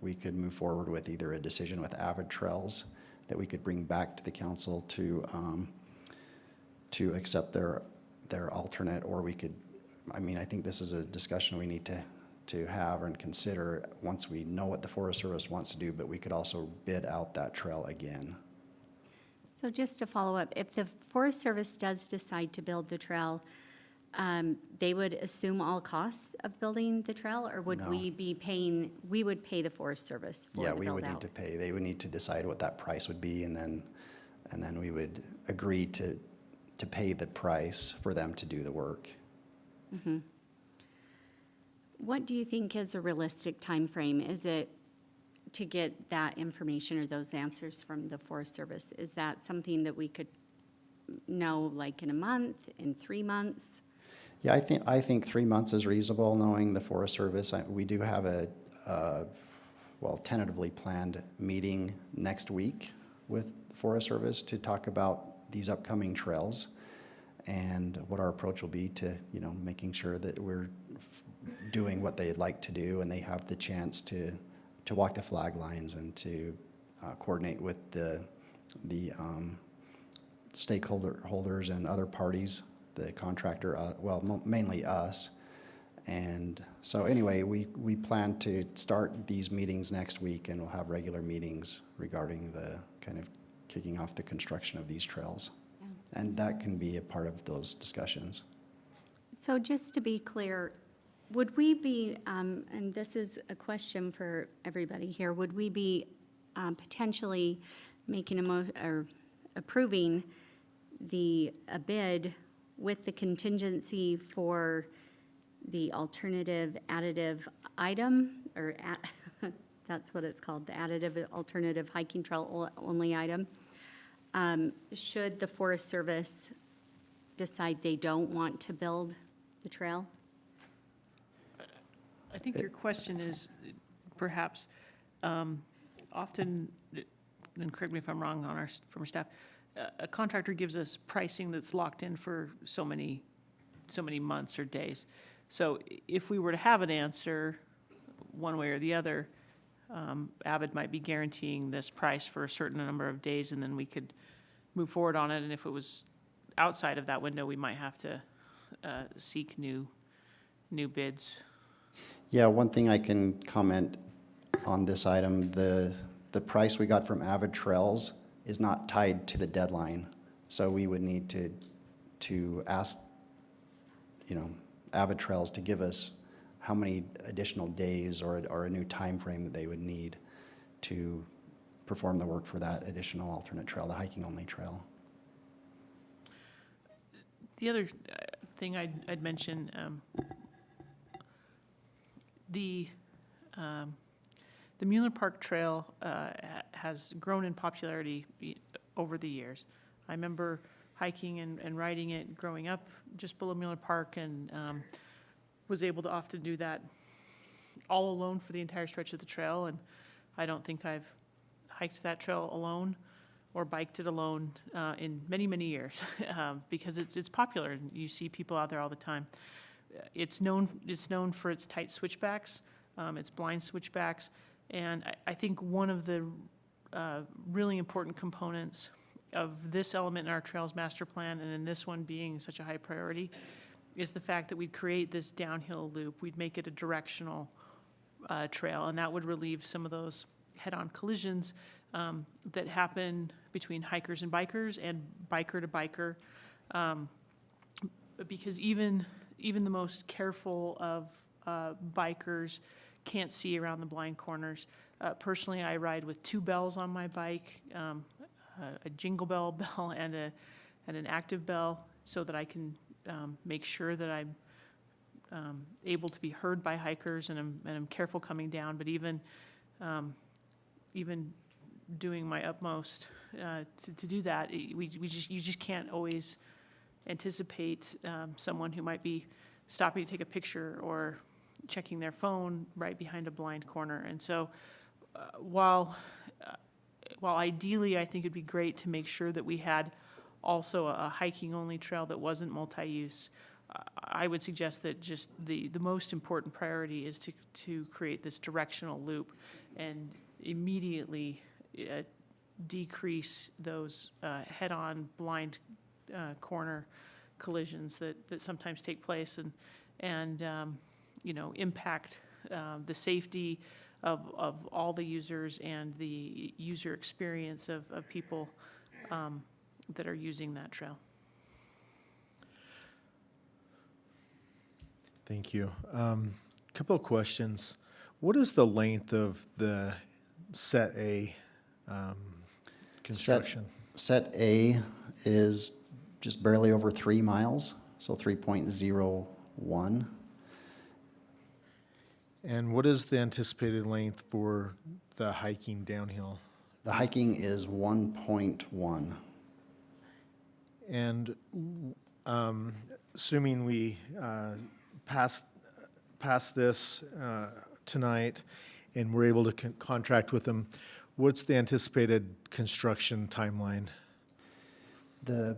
we could move forward with either a decision with Avid Trails that we could bring back to the council to accept their alternate, or we could, I think this is a discussion we need to have and consider once we know what the Forest Service wants to do, but we could also bid out that trail again. So just to follow up, if the Forest Service does decide to build the trail, they would assume all costs of building the trail, or would we be paying, we would pay the Forest Service for the build-out? Yeah, we would need to pay. They would need to decide what that price would be, and then we would agree to pay the price for them to do the work. Mm-hmm. What do you think is a realistic time frame? Is it to get that information or those answers from the Forest Service? Is that something that we could know like in a month, in 3 months? Yeah, I think 3 months is reasonable, knowing the Forest Service. We do have a tentatively planned meeting next week with the Forest Service to talk about these upcoming trails and what our approach will be to, making sure that we're doing what they'd like to do, and they have the chance to walk the flag lines and to coordinate with the stakeholders and other parties the contractor, mainly us. And so anyway, we plan to start these meetings next week, and we'll have regular meetings regarding the kind of kicking off the construction of these trails. And that can be a part of those discussions. So just to be clear, would we be, and this is a question for everybody here, would we be potentially making or approving a bid with the contingency for the alternative additive item, or that's what it's called, the additive alternative hiking trail only item? Should the Forest Service decide they don't want to build the trail? I think your question is perhaps often, and correct me if I'm wrong from our staff, a contractor gives us pricing that's locked in for so many months or days. So if we were to have an answer one way or the other, Avid might be guaranteeing this price for a certain number of days, and then we could move forward on it. And if it was outside of that window, we might have to seek new bids. Yeah, one thing I can comment on this item, the price we got from Avid Trails is not tied to the deadline. So we would need to ask, Avid Trails to give us how many additional days or a new time frame that they would need to perform the work for that additional alternate trail, the hiking only trail. The other thing I'd mention, the Mueller Park Trail has grown in popularity over the years. I remember hiking and riding it growing up just below Mueller Park, and was able to often do that all alone for the entire stretch of the trail. And I don't think I've hiked that trail alone or biked it alone in many, many years because it's popular and you see people out there all the time. It's known for its tight switchbacks, its blind switchbacks, and I think one of the really important components of this element in our Trails Master Plan, and in this one being such a high priority, is the fact that we'd create this downhill loop. We'd make it a directional trail, and that would relieve some of those head-on collisions that happen between hikers and bikers and biker to biker, because even the most careful of bikers can't see around the blind corners. Personally, I ride with 2 bells on my bike, a jingle bell and an active bell, so that I can make sure that I'm able to be heard by hikers, and I'm careful coming down. But even doing my utmost to do that, you just can't always anticipate someone who might be stopping to take a picture or checking their phone right behind a blind corner. And so while ideally I think it'd be great to make sure that we had also a hiking only trail that wasn't multi-use, I would suggest that just the most important priority is to create this directional loop and immediately decrease those head-on blind corner collisions that sometimes take place and impact the safety of all the users and the user experience of people that are using that trail. Thank you. Couple of questions. What is the length of the Set A construction? Set A is just barely over 3 miles, so 3.01. And what is the anticipated length for the hiking downhill? The hiking is 1.1. And assuming we pass this tonight and we're able to contract with them, what's the anticipated construction timeline? The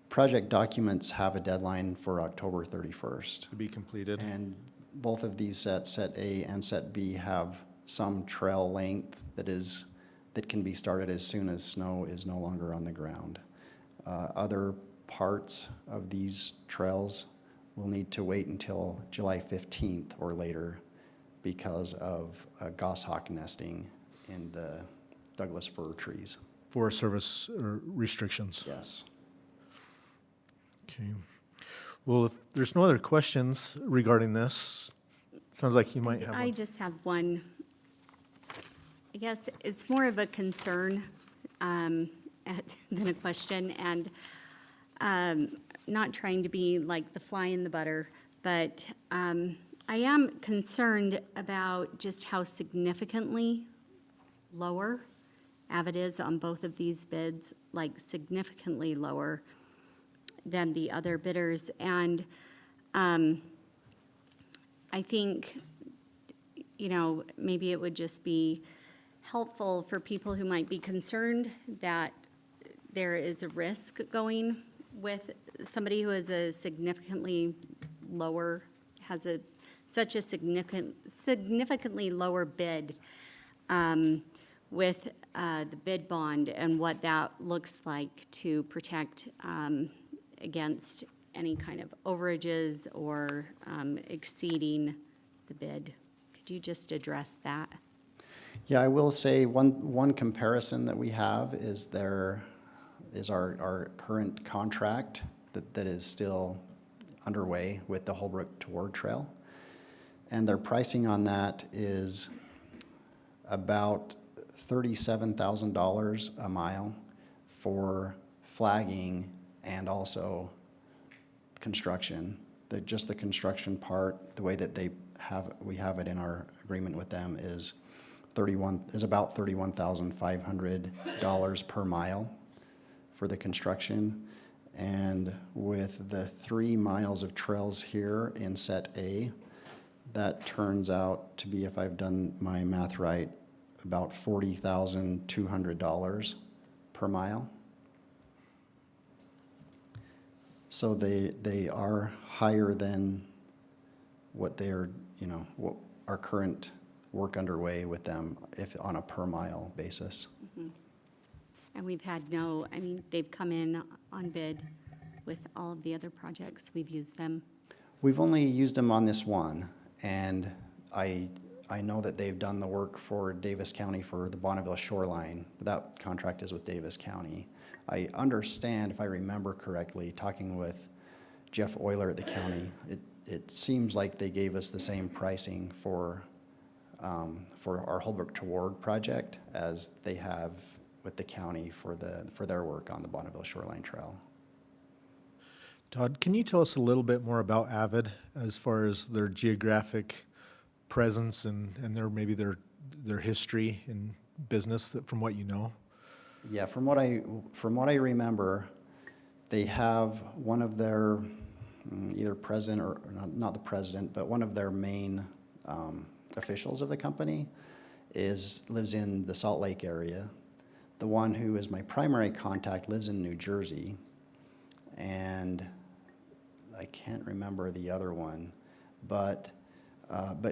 project documents have a deadline for October 31st. To be completed. And both of these sets, Set A and Set B, have some trail length that can be started as soon as snow is no longer on the ground. Other parts of these trails will need to wait until July 15th or later because of goshawk nesting in the Douglas fir trees. Forest Service restrictions? Yes. Okay. Well, if there's no other questions regarding this, sounds like you might have I one. just have one. I guess it's more of a concern than a question, and not trying to be like the fly in the butter, but I am concerned about just how significantly lower Avid is on both of these bids, like significantly lower than the other bidders. And I think, you know, maybe it would just be helpful for people who might be concerned that there is a risk going with somebody who is a significantly lower, has such a significantly lower bid with the bid bond and what that looks like to protect against any kind of overages or exceeding the bid. Could you just address that? Yeah, I will say one comparison that we have is our current contract that is still underway with the Holbrook to Ward Trail. And their pricing on that is about $37,000 a mile for flagging and also construction. Just the construction part, the way that we have it in our agreement with them is about $31,500 per mile for the construction. And with the 3 miles of trails here in set A, that turns out to be, if I've done my math right, about $40,200 per mile. So they are higher than what they're, what our current work underway with them if on a per mile basis. Mm-hmm. And we've had they've come in on bid with all of the other projects. We've used them. We've only used them on this one, and I know that they've done the work for Davis County for the Bonneville shoreline, but that contract is with Davis County. I understand, if I remember correctly, talking with Jeff Euler at the county, it seems like they gave us the same pricing for our Holbrook to Ward project as they have with the county for their work on the Bonneville Shoreline Trail. Todd, can you tell us a little bit more about Avid as far as their geographic presence and maybe their history in business from what you know? Yeah, from what I remember, they have one of their either president or not the president, but one of their main officials of the company lives in the Salt Lake area. The one who is my primary contact lives in New Jersey, and I can't remember the other one, but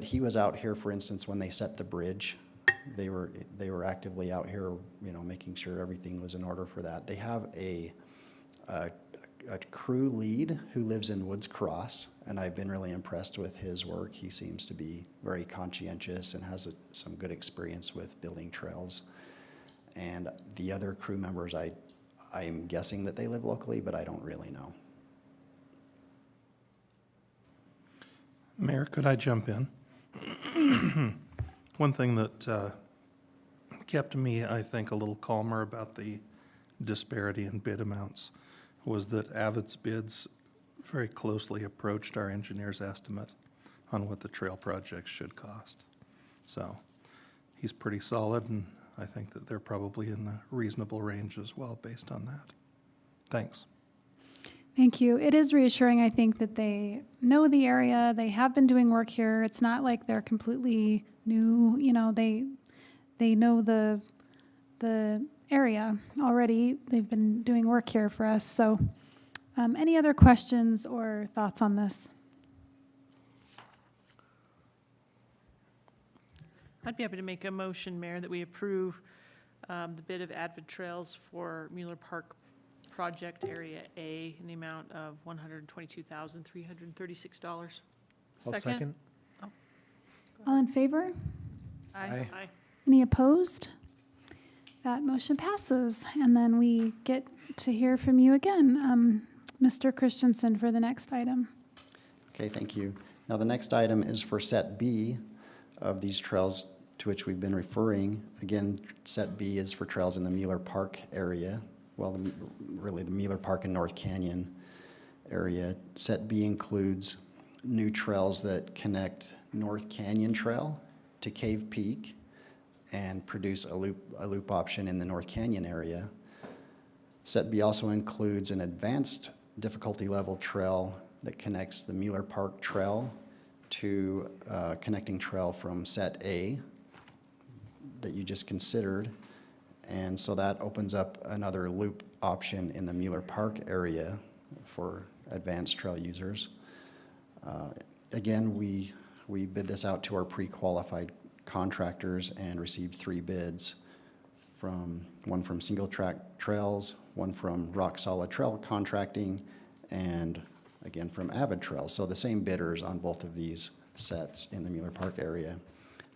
he was out here, for instance, when they set the bridge. They were actively out here, making sure everything was in order for that. They have a crew lead who lives in Woods Cross, and I've been really impressed with his work. He seems to be very conscientious and has some good experience with building trails. And the other crew members, I'm guessing that they live locally, but I don't really know. Mayor, could I jump in? Please. One thing that kept me, I think, a little calmer about the disparity in bid amounts was that Avid's bids very closely approached our engineer's estimate on what the trail project should cost. So he's pretty solid, and I think that they're probably in the reasonable range as well based on that. Thanks. Thank you. It is reassuring, I think, that they know the area. They have been doing work here. It's not like they're completely new. They know the area already. They've been doing work here for us. So any other questions or thoughts on this? I'd be happy to make a motion, Mayor, that we approve the bid of Avid Trails for Mueller Park Project Area A in the amount of $122,336. I'll second. All in favor? Aye. Aye. Any opposed? That motion passes. And then we get to hear from you again, Mr. Christensen, for the next item. Okay, thank you. Now, the next item is for set B of these trails to which we've been referring. Again, set B is for trails in the Mueller Park area. Well, really the Mueller Park and North Canyon area. Set B includes new trails that connect North Canyon Trail to Cave Peak and produce a loop option in the North Canyon area. Set B also includes an advanced difficulty level trail that connects the Mueller Park Trail to a connecting trail from Set A that you just considered. And so that opens up another loop option in the Mueller Park area for advanced trail users. Again, we bid this out to our pre-qualified contractors and received 3 bids, one from Single Track Trails, one from Rock Solid Trail Contracting, and again from Avid Trails. So the same bidders on both of these sets in the Mueller Park area.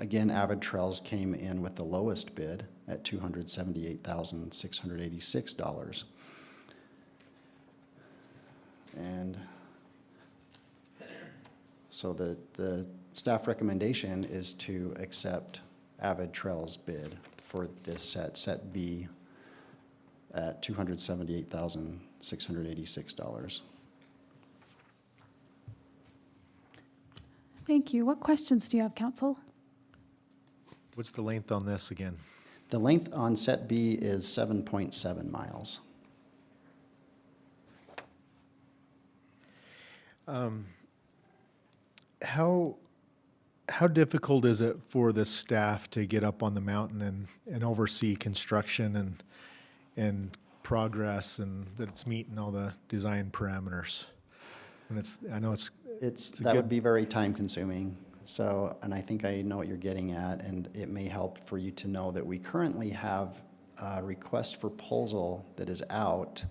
Again, Avid Trails came in with the lowest bid at $278,686. And so the staff recommendation is to accept Avid Trails' bid for this set B, at $278,686. Thank you. What questions do you have, council? What's the length on this again? The length on set B is 7.7 miles. How difficult is it for the staff to get up on the mountain and oversee construction and progress, and that it's meeting all the design parameters? And I know it's That would be very time consuming. So, and I think I know what you're getting at, and it may help for you to know that we currently have a request for proposal that is out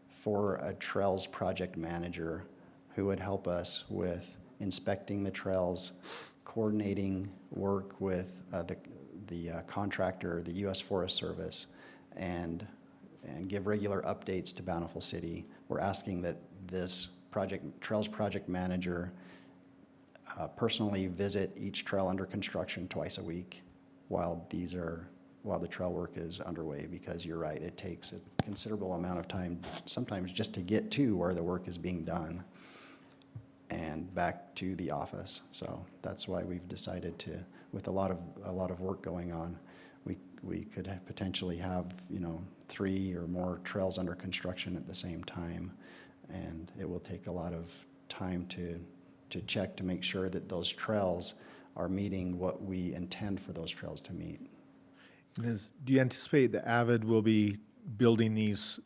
for a trails project manager who would help us with inspecting the trails, coordinating work with the contractor, the U.S. Forest Service, and give regular updates to Bountiful City. We're asking that this trails project manager personally visit each trail under construction twice a week while the trail work is underway, because you're right, it takes a considerable amount of time sometimes just to get to where the work is being done and back to the office. So that's why we've decided to, with a lot of work going on, we could potentially have 3 or more trails under construction at the same time, and it will take a lot of time to check to make sure that those trails are meeting what we intend for those trails to meet. do you anticipate that Avid will be building these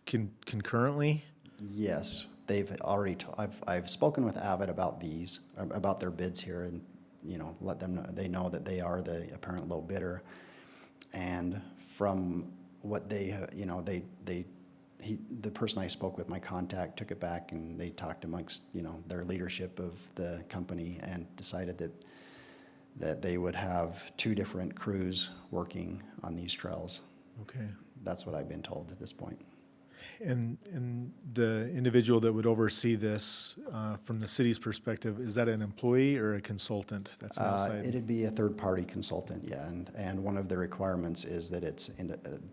concurrently? Yes, they've already. I've spoken with Avid about about their bids here, and let them know they know that they are the apparent low bidder, and from what they the person I spoke with, my contact, took it back and they talked amongst their leadership of the company and decided that they would have 2 different crews working on these trails. Okay. That's what I've been told at this point. And the individual that would oversee this from the city's perspective, is that an employee or a consultant? That's an outside. It'd be a third-party consultant, yeah, and one of the requirements is that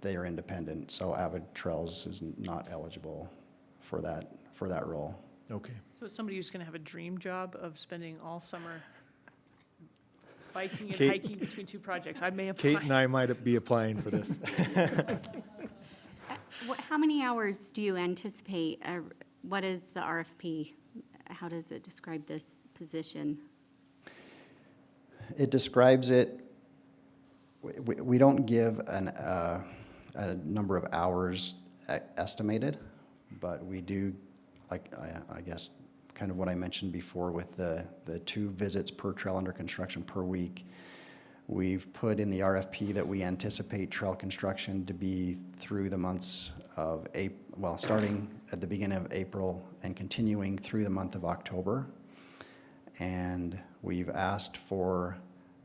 they are independent. So Avid Trails is not eligible for that role. Okay. So it's somebody who's going to have a dream job of spending all summer biking and Kate- hiking between 2 projects. I may apply. Kate and I might be applying for this. How many hours do you anticipate? What is the RFP? How does it describe this position? It describes it. We don't give a number of hours estimated, but we do, like I guess, kind of what I mentioned before with the 2 visits per trail under construction per week. We've put in the RFP that we anticipate trail construction to be through the months of starting at the beginning of April and continuing through the month of October. And we've asked for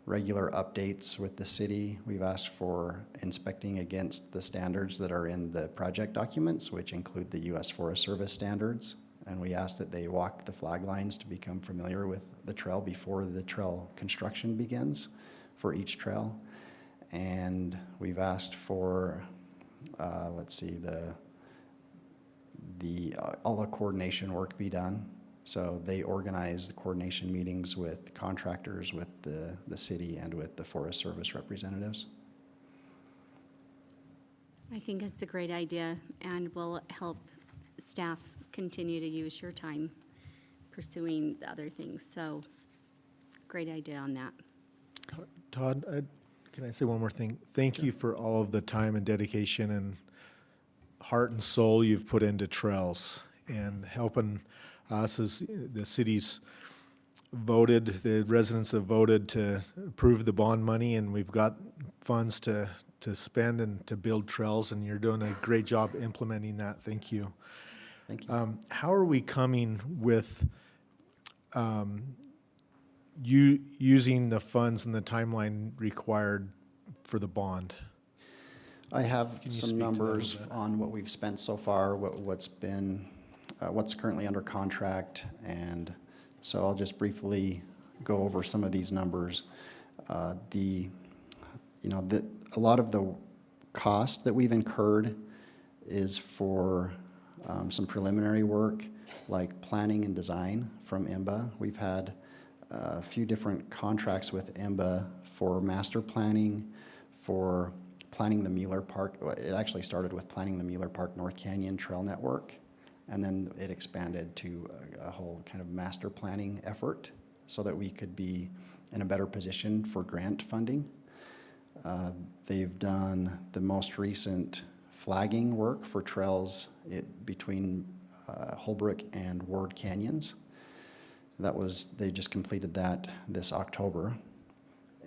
regular updates with the city. We've asked for inspecting against the standards that are in the project documents, which include the U.S. Forest Service standards. And we asked that they walk the flag lines to become familiar with the trail before the trail construction begins for each trail. And we've asked for, all the coordination work be done. So they organize the coordination meetings with contractors, with the city, and with the Forest Service representatives. I think it's a great idea and will help staff continue to use your time pursuing the other things. So, great idea on that. Todd, can I say one more thing? Thank you for all of the time and dedication and heart and soul you've put into trails and helping us as the city's voted, the residents have voted to approve the bond money, and we've got funds to spend and to build trails, and you're doing a great job implementing that. Thank you. Thank you. How are we coming with you using the funds and the timeline required for the bond? I have Can you some speak to that a numbers little bit? on what we've spent so far, what's currently under contract, and so I'll just briefly go over some of these numbers. A lot of the cost that we've incurred is for some preliminary work, like planning and design from IMBA. We've had a few different contracts with IMBA for master planning, for planning the Mueller Park. It actually started with planning the Mueller Park North Canyon Trail Network, and then it expanded to a whole kind of master planning effort so that we could be in a better position for grant funding. They've done the most recent flagging work for trails between Holbrook and Ward Canyons. They just completed that this October.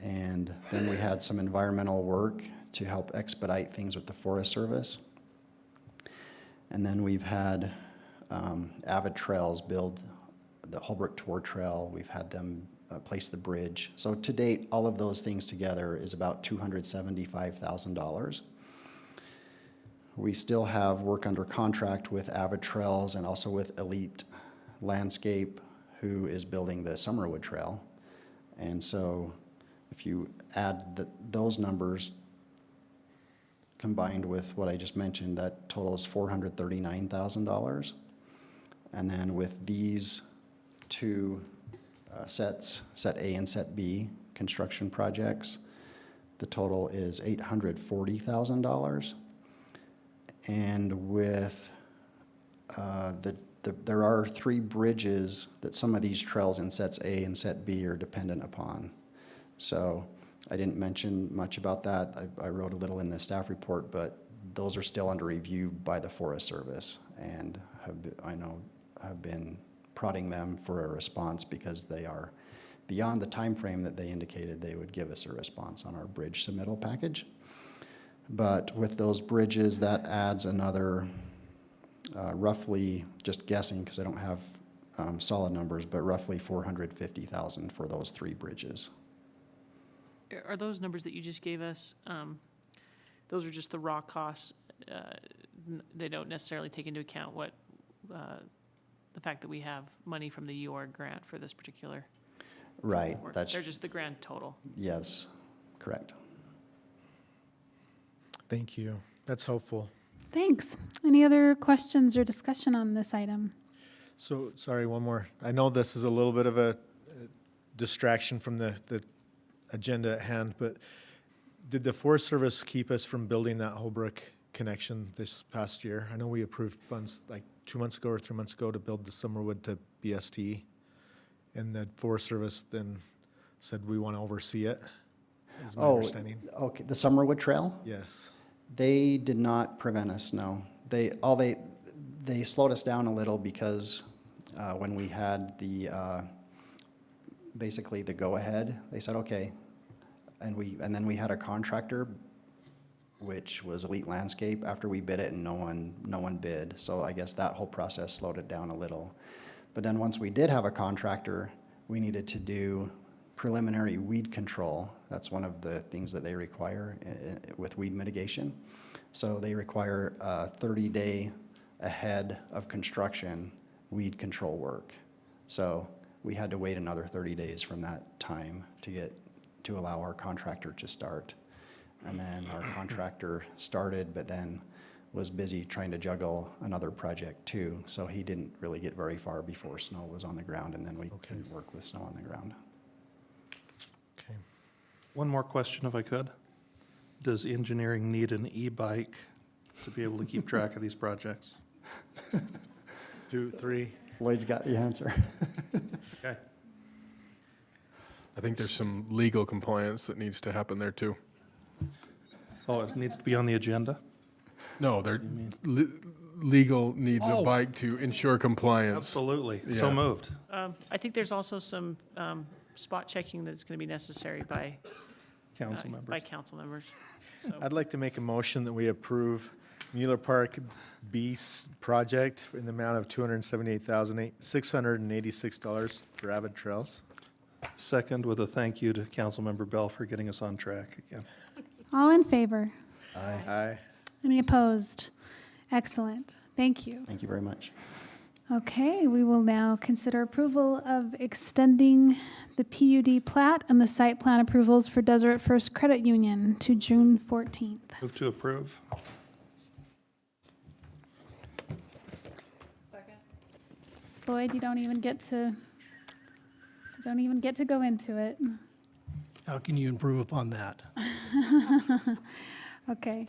And then we had some environmental work to help expedite things with the Forest Service. And then we've had Avid Trails build the Holbrook Tour Trail. We've had them place the bridge. So to date, all of those things together is about $275,000. We still have work under contract with Avid Trails and also with Elite Landscape, who is building the Summerwood Trail. And so if you add those numbers combined with what I just mentioned, that totals $439,000. And then with these two sets, Set A and Set B, construction projects, the total is $840,000. And with there are 3 bridges that some of these trails in Sets A and Set B are dependent upon. So I didn't mention much about that. I wrote a little in the staff report, but those are still under review by the Forest Service, and have been prodding them for a response because they are beyond the time frame that they indicated they would give us a response on our bridge submittal package. But with those bridges, that adds another roughly, just guessing because I don't have solid numbers, but roughly $450,000 for those 3 bridges. Are those numbers that you just gave us, those are just the raw costs? They don't necessarily take into account what the fact that we have money from the UORG grant for this particular Right. work. They're just the grand total. Yes, correct. Thank you. That's helpful. Thanks. Any other questions or discussion on this item? So, sorry, one more. I know this is a little bit of a distraction from the agenda at hand, but did the Forest Service keep us from building that Holbrook connection this past year? I know we approved funds like 2 months ago or 3 months ago to build the Summerwood to BST, and the Forest Service then said we want to oversee it, is my understanding. Okay, the Summerwood Trail? Yes. They did not prevent us, no. They slowed us down a little because when we had basically the go-ahead, they said, okay, and then we had a contractor which was Elite Landscape, after we bid it and no one bid. So I guess that whole process slowed it down a little. But then once we did have a contractor, we needed to do preliminary weed control. That's one of the things that they require with weed mitigation. So they require a 30-day ahead of construction weed control work. So we had to wait another 30 days from that time to allow our contractor to start. And then our contractor started, but then was busy trying to juggle another project too. So he didn't really get very far before snow was on the ground, and then we couldn't work with snow on the ground. Okay. One more question if I could. Does engineering need an e-bike to be able to keep track of these projects? 2, 3. Lloyd's got the answer. Okay. I think there's some legal compliance that needs to happen there too. Oh, it needs to be on the agenda? No, legal needs a Oh. bike to ensure compliance. Absolutely. Yeah. So moved. I think there's also some spot checking that's going to be necessary by Council members. by council members. So I'd like to make a motion that we approve Mueller Park Beast project in the amount of $278,686 for Avid Trails. Second, with a thank you to Councilmember Bell for getting us on track again. All in favor? Aye. Any opposed? Excellent. Thank you. Thank you very much. Okay, we will now consider approval of extending the PUD plat and the site plan approvals for Deseret First Credit Union to June 14th. Move to approve. Lloyd, you don't even get to go into it. How can you improve upon that? Okay.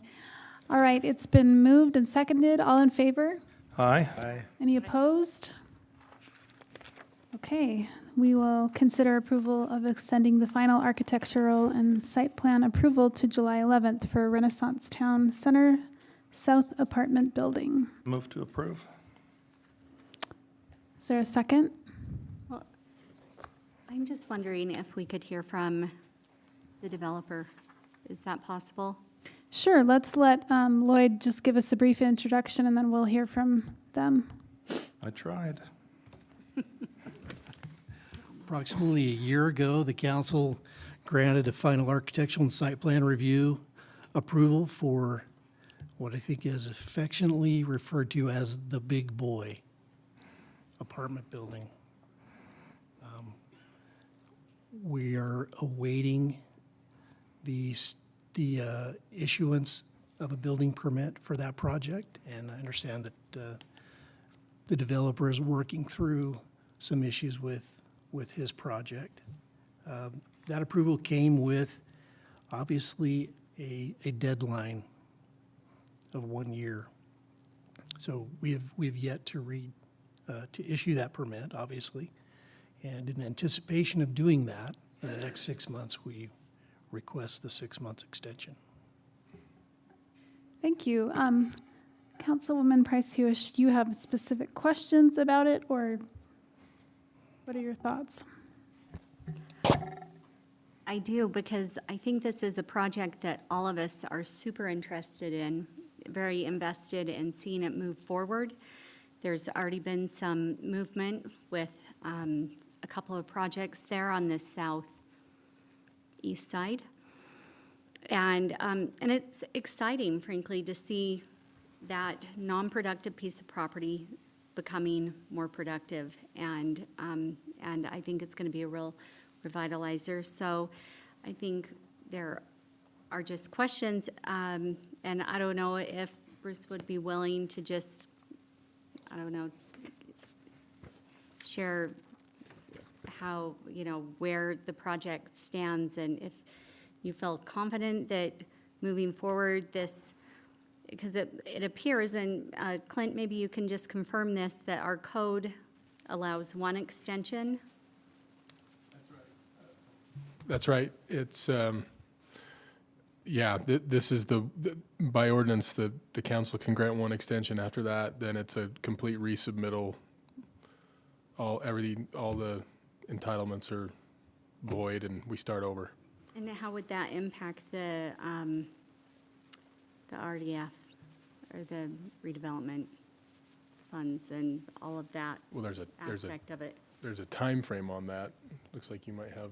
All right, it's been moved and seconded. All in favor? Aye. Aye. Any opposed? Okay, we will consider approval of extending the final architectural and site plan approval to July 11th for Renaissance Town Center South Apartment Building. Move to approve. Is there a second? Well, I'm just wondering if we could hear from the developer. Is that possible? Sure, let's let Lloyd just give us a brief introduction and then we'll hear from them. I tried. Approximately a year ago, the council granted a final architectural and site plan review approval for what I think is affectionately referred to as the Big Boy apartment building. We are awaiting the issuance of a building permit for that project, and I understand that the developer is working through some issues with his project. That approval came with, obviously, a deadline of 1 year. So we have yet to issue that permit, obviously, and in anticipation of doing that, in the next 6 months, we request the 6 months extension. Thank you. Councilwoman Price Hewish, do you have specific questions about it, or what are your thoughts? I do, because I think this is a project that all of us are super interested in, very invested in seeing it move forward. There's already been some movement with a couple of projects there on the southeast side. And it's exciting, frankly, to see that non-productive piece of property becoming more productive. And I think it's going to be a real revitalizer. So I think there are just questions. And I don't know if Bruce would be willing to just, I don't know, share how, where the project stands, and if you feel confident that moving forward because it appears, and Clint, maybe you can just confirm this, that our code allows one extension. That's right. It's, this is by ordinance, the council can grant one extension. After that, then it's a complete resubmittal. All the entitlements are void and we start over. And how would that impact the the RDF, or the redevelopment funds and all of that Well, there's a aspect of it. there's a time frame on that. Looks like you might have.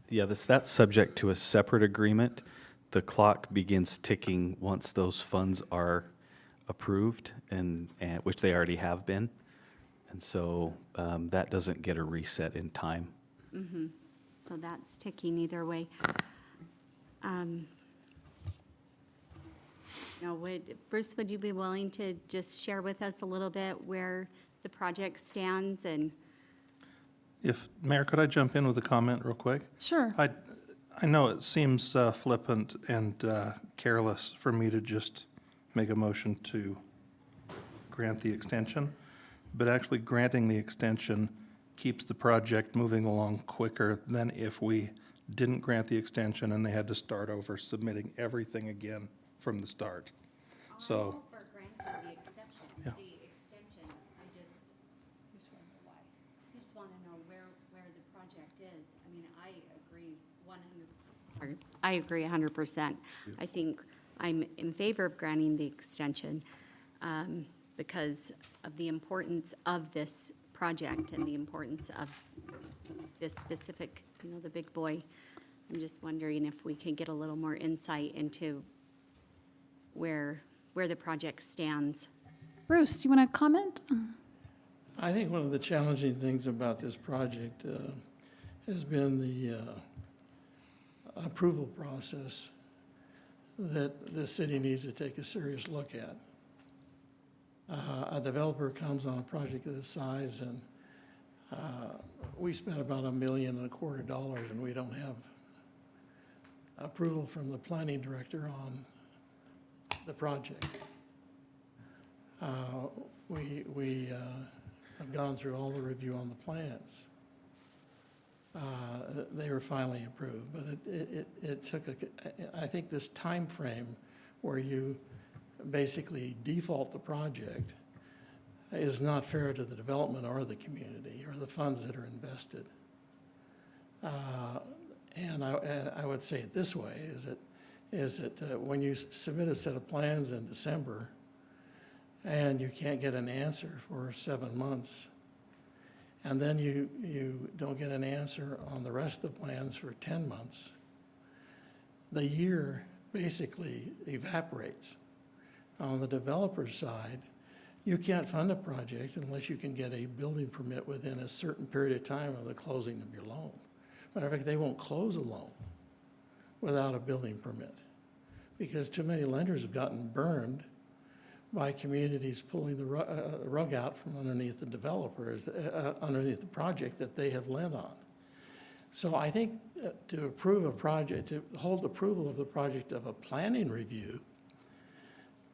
Yeah, that's subject to a separate agreement. The clock begins ticking once those funds are approved, and which they already have been. And so that doesn't get a reset in time. Mm-hmm. So that's ticking either way. Now, Bruce, would you be willing to just share with us a little bit where the project stands and? Mayor, could I jump in with a comment real quick? Sure. I know it seems flippant and careless for me to just make a motion to grant the extension, but actually granting the extension keeps the project moving along quicker than if we didn't grant the extension and they had to start over submitting everything again from the start. So. For granting the exception, Yeah. the extension, I just want to know where the project is. I mean, I agree 100%. I agree 100%. I think I'm in favor of granting the extension because of the importance of this project and the importance of this specific, the big boy. I'm just wondering if we can get a little more insight into where the project stands. Bruce, do you want to comment? I think one of the challenging things about this project has been the approval process that the city needs to take a serious look at. A developer comes on a project of this size, and we spent about $1.25 million, and we don't have approval from the planning director on the project. We have gone through all the review on the plans. They were finally approved, but it took I think this time frame where you basically default the project is not fair to the development or the community or the funds that are invested. And I would say it this way, is that when you submit a set of plans in December and you can't get an answer for 7 months, and then you don't get an answer on the rest of the plans for 10 months, the year basically evaporates. On the developer's side, you can't fund a project unless you can get a building permit within a certain period of time of the closing of your loan. Matter of fact, they won't close a loan without a building permit because too many lenders have gotten burned by communities pulling the rug out from underneath the developers, underneath the project that they have lent on. So I think to approve a project, to hold approval of the project of a planning review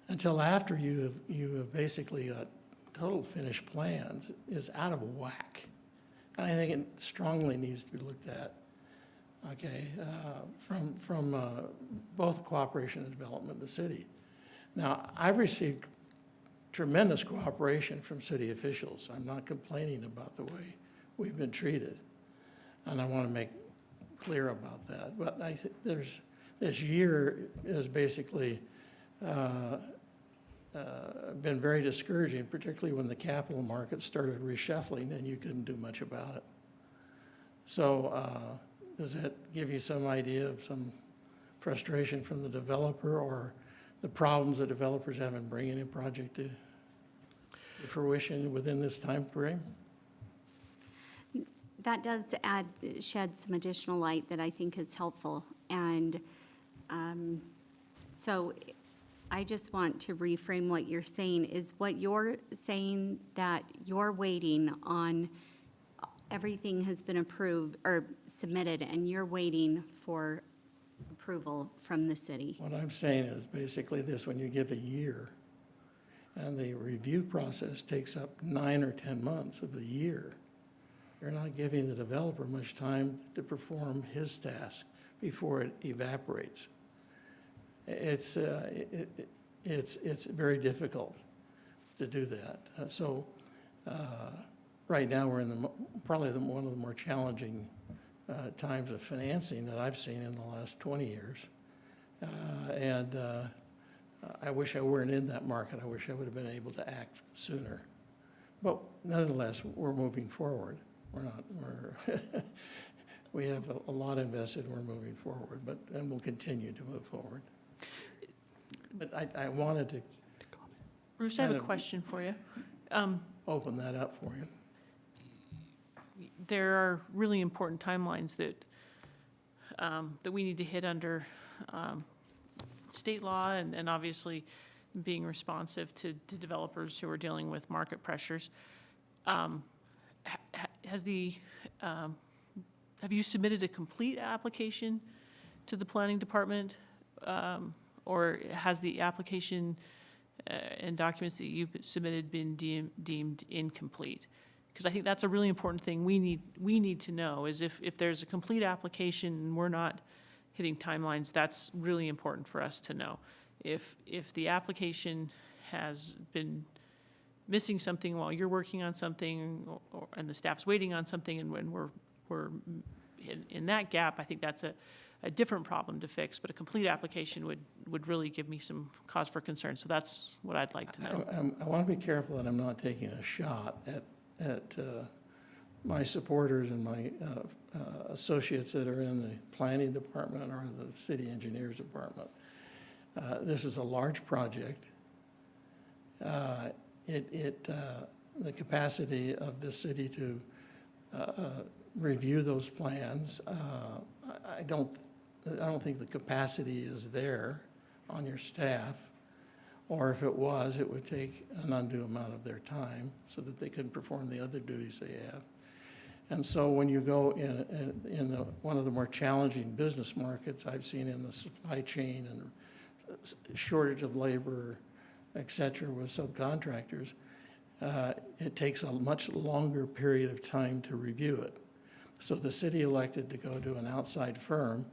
until after you have basically got total finished plans is out of whack. And I think it strongly needs to be looked at, okay, from both cooperation and development of the city. Now, I've received tremendous cooperation from city officials. I'm not complaining about the way we've been treated. And I want to make clear about that. But I think this year is basically been very discouraging, particularly when the capital markets started reshuffling and you couldn't do much about it. So does that give you some idea of some frustration from the developer or the problems that developers have in bringing a project to fruition within this time frame? That does shed some additional light that I think is helpful. And so I just want to reframe what you're saying. Is what you're saying that you're waiting on everything has been approved or submitted and you're waiting for approval from the city? What I'm saying is basically this: when you give a year and the review process takes up 9 or 10 months of the year, you're not giving the developer much time to perform his task before it evaporates. It's very difficult to do that. So right now we're in probably one of the more challenging times of financing that I've seen in the last 20 years. And I wish I weren't in that market. I wish I would have been able to act sooner. But nonetheless, we're moving forward. We have a lot invested, we're moving forward, and we'll continue to move forward. But I wanted to Bruce, I have a question for you. open that up for you. There are really important timelines that we need to hit under state law and obviously being responsive to developers who are dealing with market pressures. Have you submitted a complete application to the planning department? Or has the application and documents that you've submitted been deemed incomplete? Because I think that's a really important thing we need to know, is if there's a complete application and we're not hitting timelines, that's really important for us to know. If the application has been missing something while you're working on something, and the staff's waiting on something, and when we're in that gap, I think that's a different problem to fix, but a complete application would really give me some cause for concern. So that's what I'd like to know. I want to be careful that I'm not taking a shot at my supporters and my associates that are in the planning department or the city engineers department. This is a large project. The capacity of the city to review those plans, I don't think the capacity is there on your staff, or if it was, it would take an undue amount of their time so that they can perform the other duties they have. And so when you go in one of the more challenging business markets I've seen in the supply chain and shortage of labor, et cetera, with subcontractors, it takes a much longer period of time to review it. So the city elected to go to an outside firm,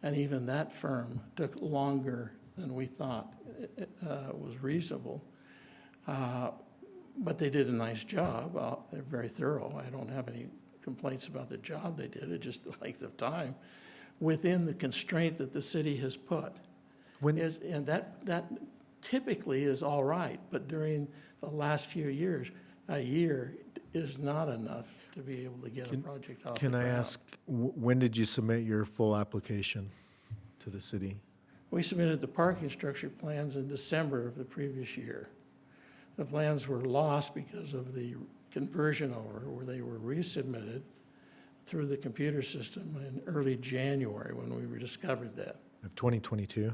and even that firm took longer than we thought was reasonable. But they did a nice job. They're very thorough. I don't have any complaints about the job they did. It's just the length of time within the constraint that the city has put. And that typically is all right, but during the last few years, a year is not enough to be able to get a project off the Can I ground. ask, when did you submit your full application to the city? We submitted the parking structure plans in December of the previous year. The plans were lost because of the conversion over, where they were resubmitted through the computer system in early January when we discovered that. Of 2022?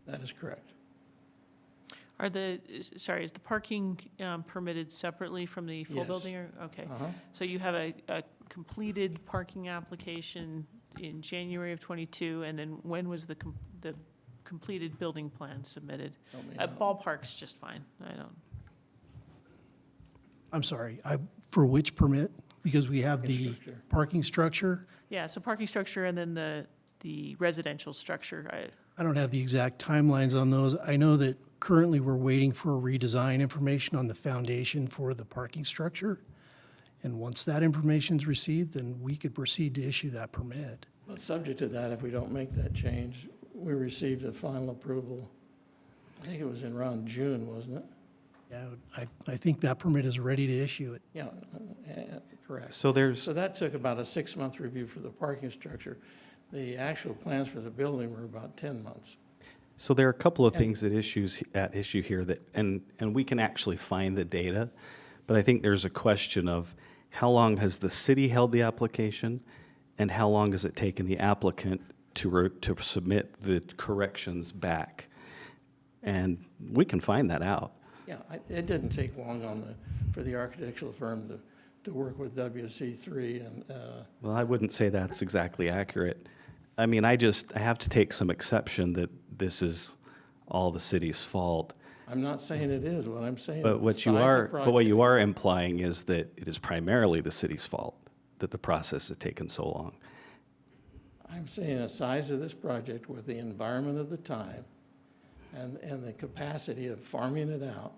That is correct. Is the parking permitted separately from the full Yes. building? Okay. Uh-huh. So you have a completed parking application in January of '22, and then when was the completed building plan submitted? Ballpark's just fine. I'm sorry, for which permit? Because we have the Structure. parking structure. Yeah, so parking structure and then the residential structure. I don't have the exact timelines on those. I know that currently we're waiting for redesign information on the foundation for the parking structure. And once that information's received, then we could proceed to issue that permit. But subject to that, if we don't make that change, we received a final approval. I think it was in around June, wasn't it? Yeah, I think that permit is ready to issue it. Yeah, correct. So there's, So that took about a 6-month review for the parking structure. The actual plans for the building were about 10 months. So there are a couple of things at issue here that, and we can actually find the data, but I think there's a question of how long has the city held the application, and how long has it taken the applicant to submit the corrections back? And we can find that out. Yeah, it didn't take long for the architectural firm to work with WC3 and. Well, I wouldn't say that's exactly accurate. I mean, I have to take some exception that this is all the city's fault. I'm not saying it is. What I'm saying. But what you are implying is that it is primarily the city's fault that the process has taken so long. I'm saying the size of this project with the environment of the time and the capacity of farming it out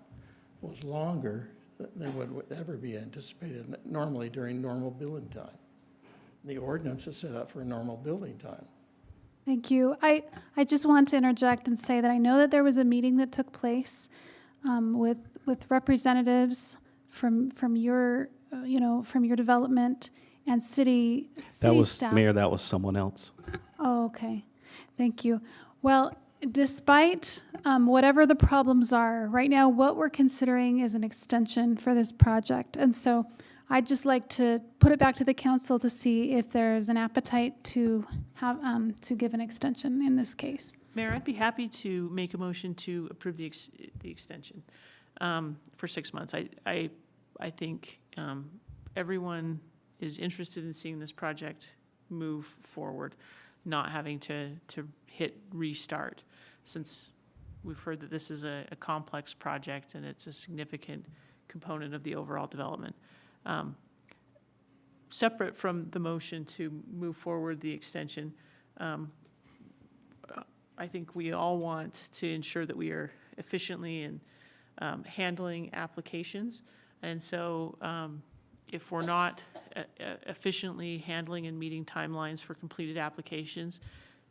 was longer than would ever be anticipated normally during normal building time. The ordinance is set up for normal building time. Thank you. I just want to interject and say that I know that there was a meeting that took place with representatives from your from your development and city That was, staff. Mayor, that was someone else. Oh, okay. Thank you. Well, despite whatever the problems are, right now what we're considering is an extension for this project. And so I'd just like to put it back to the council to see if there's an appetite to have to give an extension in this case. Mayor, I'd be happy to make a motion to approve the extension for 6 months. I think everyone is interested in seeing this project move forward, not having to hit restart, since we've heard that this is a complex project and it's a significant component of the overall development. Separate from the motion to move forward the extension, I think we all want to ensure that we are efficiently and handling applications. And so if we're not efficiently handling and meeting timelines for completed applications,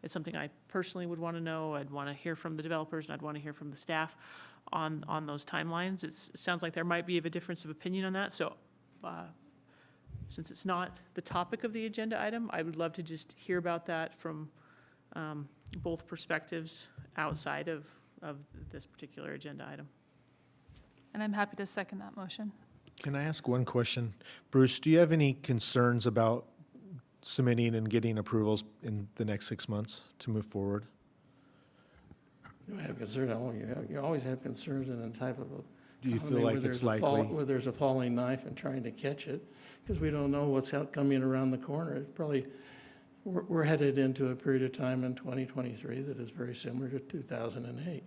it's something I personally would want to know. I'd want to hear from the developers, and I'd want to hear from the staff on those timelines. It sounds like there might be a difference of opinion on that. So since it's not the topic of the agenda item, I would love to just hear about that from both perspectives outside of this particular agenda item. And I'm happy to second that motion. Can I ask one question? Bruce, do you have any concerns about submitting and getting approvals in the next 6 months to move forward? You have concerns, you always have concerns in a type of a. Do you feel like it's likely? Where there's a falling knife and trying to catch it, because we don't know what's coming around the corner. It's probably, we're headed into a period of time in 2023 that is very similar to 2008.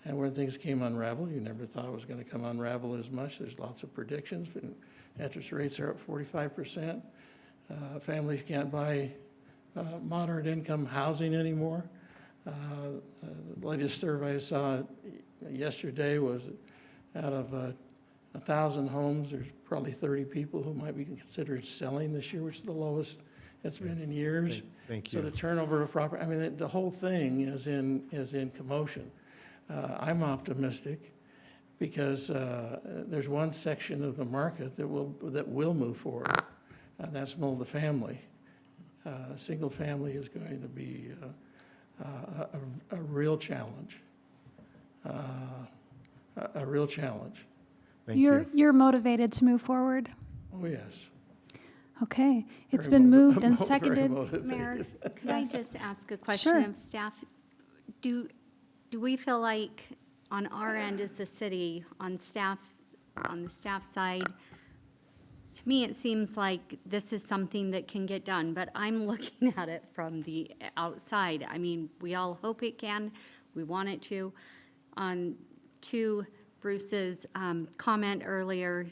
And when things came unravel, you never thought it was going to come unravel as much. There's lots of predictions. Interest rates are up 45%. Families can't buy moderate income housing anymore. The latest survey I saw yesterday was out of 1,000 homes, there's probably 30 people who might be considered selling this year, which is the lowest it's been in years. Thank you. So the turnover of property, I mean, the whole thing is in commotion. I'm optimistic because there's one section of the market that will move forward, and that's multifamily. Single family is going to be a real challenge. A real challenge. Thank you. You're motivated to move forward. Oh, yes. Okay, it's Very been moved very and seconded. motivated. Mayor, could I Yes. just ask a question Sure. of staff? Do we feel like on our end as the city, on the staff side, to me, it seems like this is something that can get done, but I'm looking at it from the outside. I mean, we all hope it can, we want it to. To Bruce's comment earlier,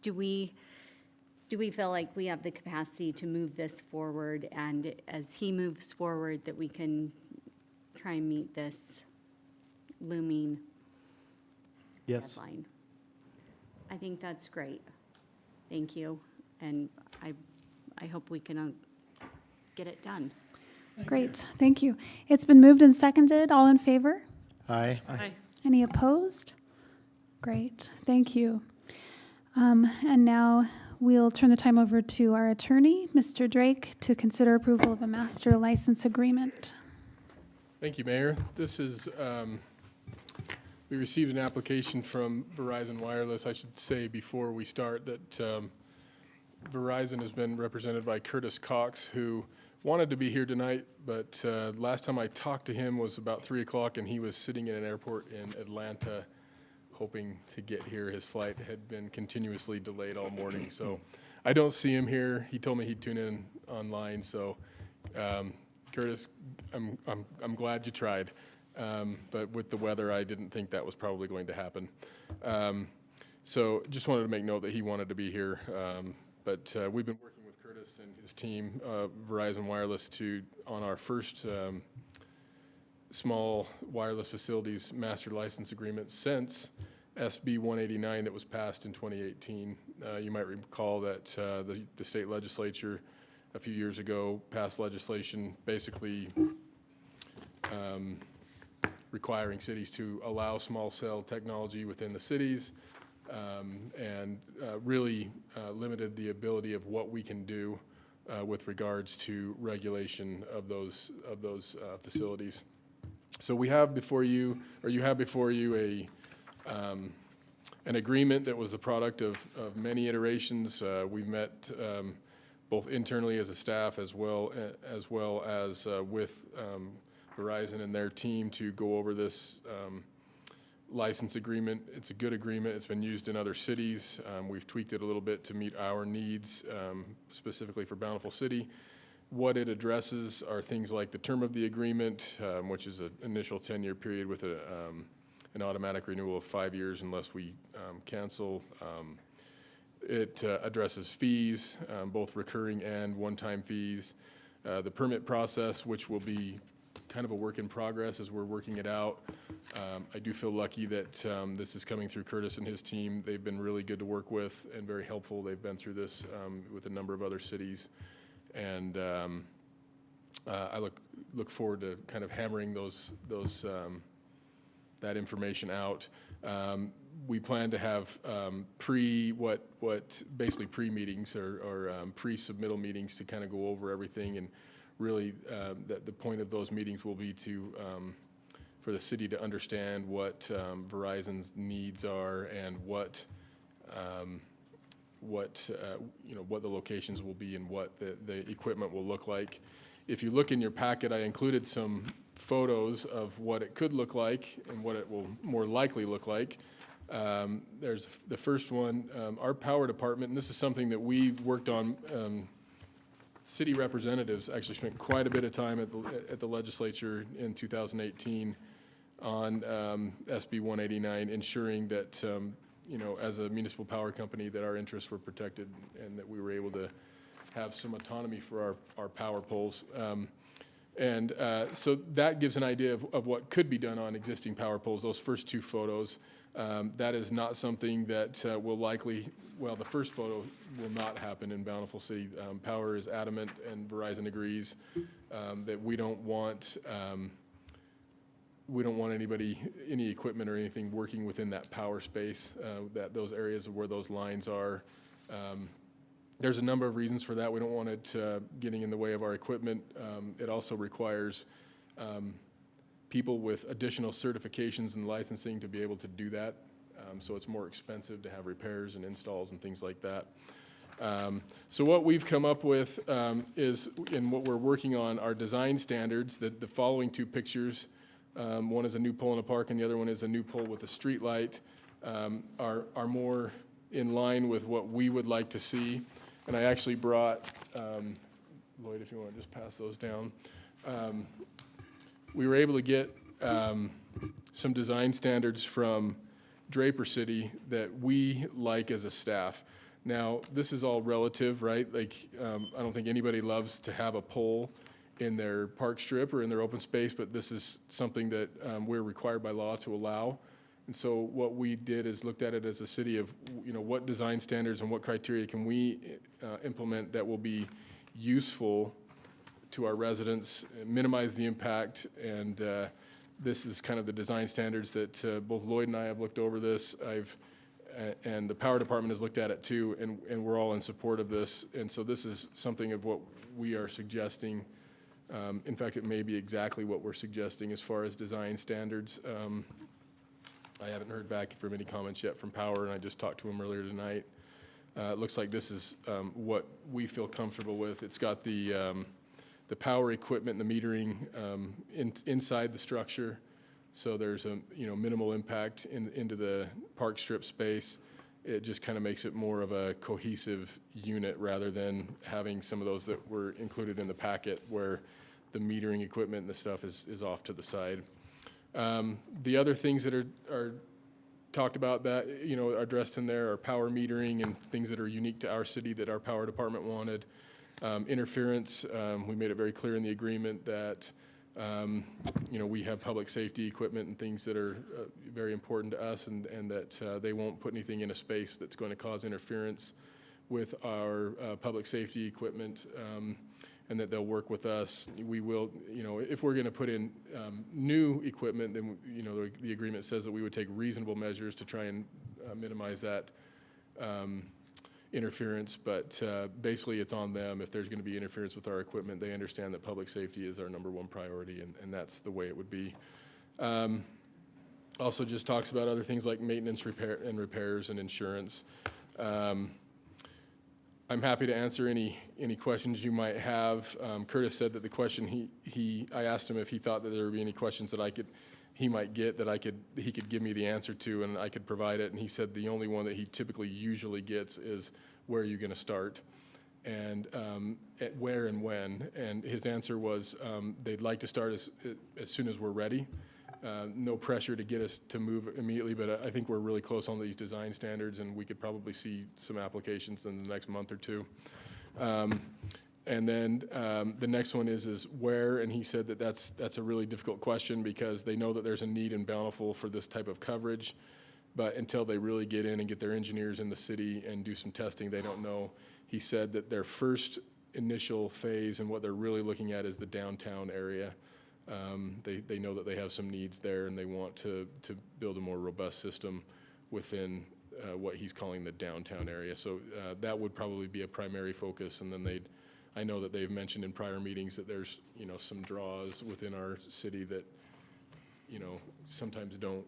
do we feel like we have the capacity to move this forward, and as he moves forward, that we can try and meet this looming deadline? I think that's great. Thank you, and I hope we can get it done. Great, thank you. It's been moved and seconded. All in favor? Aye. Aye. Any opposed? Great, thank you. And now we'll turn the time over to our attorney, Mr. Drake, to consider approval of a master license agreement. Thank you, Mayor. This is, we received an application from Verizon Wireless. I should say before we start that Verizon has been represented by Curtis Cox, who wanted to be here tonight, but last time I talked to him was about 3 o'clock, and he was sitting in an airport in Atlanta hoping to get here. His flight had been continuously delayed all morning, so I don't see him here. He told me he'd tune in online, so Curtis, I'm glad you tried, but with the weather, I didn't think that was probably going to happen. So just wanted to make note that he wanted to be here, but we've been working with Curtis and his team, Verizon Wireless, on our first small wireless facilities master license agreement since SB 189 that was passed in 2018. You might recall that the state legislature a few years ago, passed legislation basically requiring cities to allow small cell technology within the cities, and really limited the ability of what we can do with regards to regulation of those facilities. So we have before you, or you have before you, an agreement that was the product of many iterations. We've met both internally as a staff as well as with Verizon and their team to go over this license agreement. It's a good agreement. It's been used in other cities. We've tweaked it a little bit to meet our needs, specifically for Bountiful City. What it addresses are things like the term of the agreement, which is an initial 10-year period with an automatic renewal of 5 years unless we cancel. It addresses fees, both recurring and one-time fees. The permit process, which will be kind of a work in progress as we're working it out. I do feel lucky that this is coming through Curtis and his team. They've been really good to work with and very helpful. They've been through this with a number of other cities. And I look forward to kind of hammering that information out. We plan to have basically pre-meetings or pre-submittal meetings to kind of go over everything, and really the point of those meetings will be to for the city to understand what Verizon's needs are and what the locations will be and what the equipment will look like. If you look in your packet, I included some photos of what it could look like and what it will more likely look like. There's the first one, our power department, and this is something that we worked on. City representatives actually spent quite a bit of time at the legislature in 2018 on SB 189, ensuring that as a municipal power company, that our interests were protected and that we were able to have some autonomy for our power poles. So that gives an idea of what could be done on existing power poles, those first two photos. That is not something that will likely, the first photo will not happen in Bountiful City. Power is adamant, and Verizon agrees that we don't want any equipment or anything working within that power space, that those areas where those lines are. There's a number of reasons for that. We don't want it getting in the way of our equipment. It also requires people with additional certifications and licensing to be able to do that. So it's more expensive to have repairs and installs and things like that. So what we've come up with is, and what we're working on, are design standards. The following two pictures, one is a new pole in a park and the other one is a new pole with a street light, are more in line with what we would like to see. And I actually brought, Lloyd, if you want to just pass those down. We were able to get some design standards from Draper City that we like as a staff. Now, this is all relative, right? Like, I don't think anybody loves to have a pole in their park strip or in their open space, but this is something that we're required by law to allow. And so what we did is looked at it as a city of, what design standards and what criteria can we implement that will be useful to our residents, minimize the impact, and this is kind of the design standards that both Lloyd and I have looked over this. And the power department has looked at it too, and we're all in support of this. And so this is something of what we are suggesting. In fact, it may be exactly what we're suggesting as far as design standards. I haven't heard back from any comments yet from Power, and I just talked to him earlier tonight. It looks like this is what we feel comfortable with. It's got the power equipment and the metering inside the structure, so there's a minimal impact into the park strip space. It just kind of makes it more of a cohesive unit rather than having some of those that were included in the packet where the metering equipment and the stuff is off to the side. The other things that are talked about that are addressed in there are power metering and things that are unique to our city that our power department wanted. Interference, we made it very clear in the agreement that we have public safety equipment and things that are very important to us, and that they won't put anything in a space that's going to cause interference. with our public safety equipment, and that they'll work with us. We will, if we're going to put in new equipment, then, the agreement says that we would take reasonable measures to try and minimize that interference, but basically it's on them. If there's going to be interference with our equipment, they understand that public safety is our number one priority, and that's the way it would be. Also just talks about other things like maintenance, repairs and insurance. I'm happy to answer any questions you might have. Curtis said that the question I asked him if he thought that there would be any questions that he might get that he could give me the answer to and I could provide it. And he said the only one that he typically usually gets is, where are you going to start? And at where and when. And his answer was they'd like to start as soon as we're ready. No pressure to get us to move immediately, but I think we're really close on these design standards, and we could probably see some applications in the next month or two. And then the next one is where, and he said that that's a really difficult question because they know that there's a need in Bountiful for this type of coverage, but until they really get in and get their engineers in the city and do some testing, they don't know. He said that their first initial phase and what they're really looking at is the downtown area. They know that they have some needs there, and they want to build a more robust system within what he's calling the downtown area. So that would probably be a primary focus, and then I know that they've mentioned in prior meetings that there's some draws within our city that sometimes don't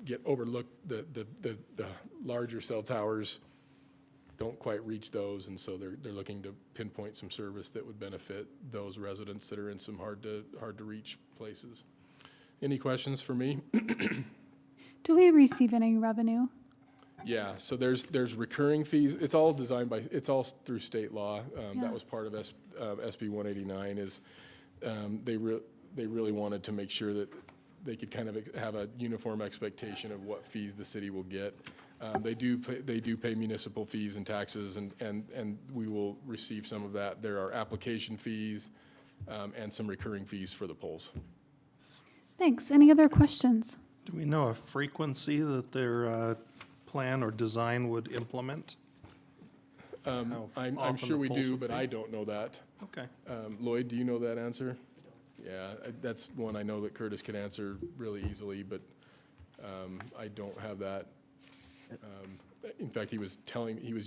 get overlooked. The larger cell towers don't quite reach those, and so they're looking to pinpoint some service that would benefit those residents that are in some hard to reach places. Any questions for me? Do we receive any revenue? Yeah, so there's recurring fees. It's all it's all through state law. That was part of SB 189. Is they really wanted to make sure that they could kind of have a uniform expectation of what fees the city will get. They do pay municipal fees and taxes, and we will receive some of that. There are application fees and some recurring fees for the polls. Thanks. Any other questions? Do we know a frequency that their plan or design would implement? I'm sure we do, but I don't know that. Okay. Lloyd, do you know that answer? Yeah, that's one I know that Curtis can answer really easily, but I don't have that. In fact, he was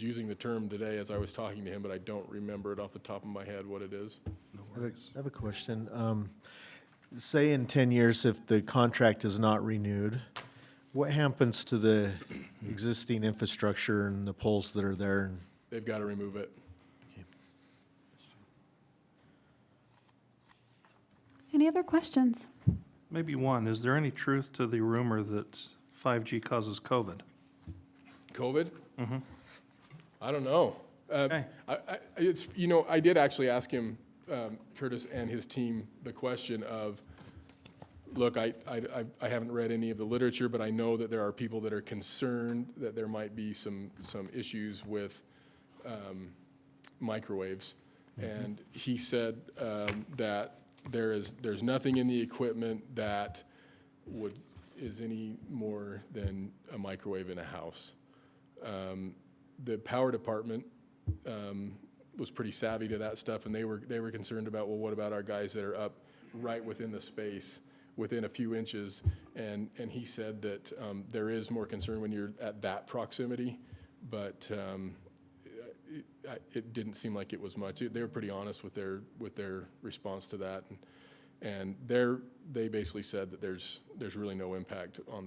using the term today as I was talking to him, but I don't remember it off the top of my head what it is. No worries. I have a question. Say in 10 years, if the contract is not renewed, what happens to the existing infrastructure and the poles that are there? They've got to remove it. Any other questions? Maybe one. Is there any truth to the rumor that 5G causes COVID? COVID? Mm-hmm. I don't know. Okay. I did actually ask him, Curtis and his team, the question of, look, I haven't read any of the literature, but I know that there are people that are concerned that there might be some issues with microwaves. Mm-hmm. And he said that there's nothing in the equipment that is any more than a microwave in a house. The power department was pretty savvy to that stuff, and they were concerned about, well, what about our guys that are up right within the space, within a few inches? And he said that there is more concern when you're at that proximity, but it didn't seem like it was much. They were pretty honest with their response to that, and they basically said that there's really no impact on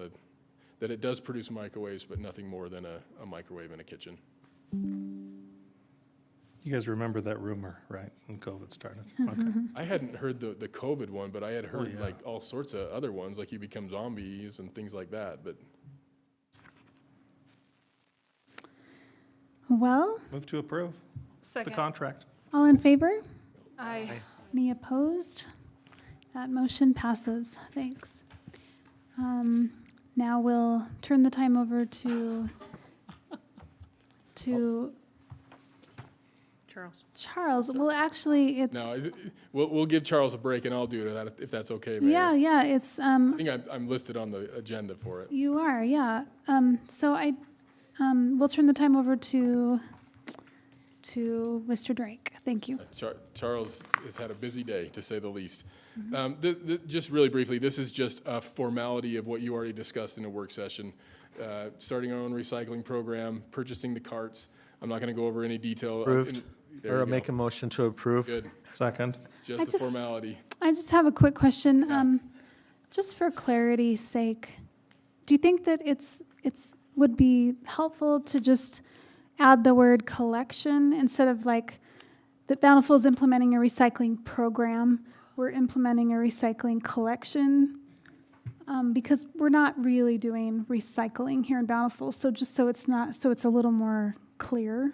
that it does produce microwaves, but nothing more than a microwave in a kitchen. You guys remember that rumor, right, when COVID started? Okay. I hadn't heard the COVID one, but I had heard yeah. like all sorts of other ones, like you become zombies and things like that, but. Well, Move to approve Second. the contract. all in favor? Aye. Any opposed? That motion passes. Thanks. Now we'll turn the time over to Charles. Well, actually, it's No, we'll give Charles a break, and I'll do that if that's okay, Mayor. yeah. It's I think I'm listed on the agenda for it. you are, yeah. So we'll turn the time over to to Mr. Drake. Thank you. Charles has had a busy day, to say the least. Just really briefly, this is just a formality of what you already discussed in a work session. Starting our own recycling program, purchasing the carts. I'm not going to go over any detail. Approved. There you Or go. make a motion to approve. Good. Second. Just a formality. I just have a quick question. Just for clarity's sake, do you think that it's would be helpful to just add the word collection instead of like that Bountiful is implementing a recycling program? We're implementing a recycling collection because we're not really doing recycling here in Bountiful. So just so it's a little more clear.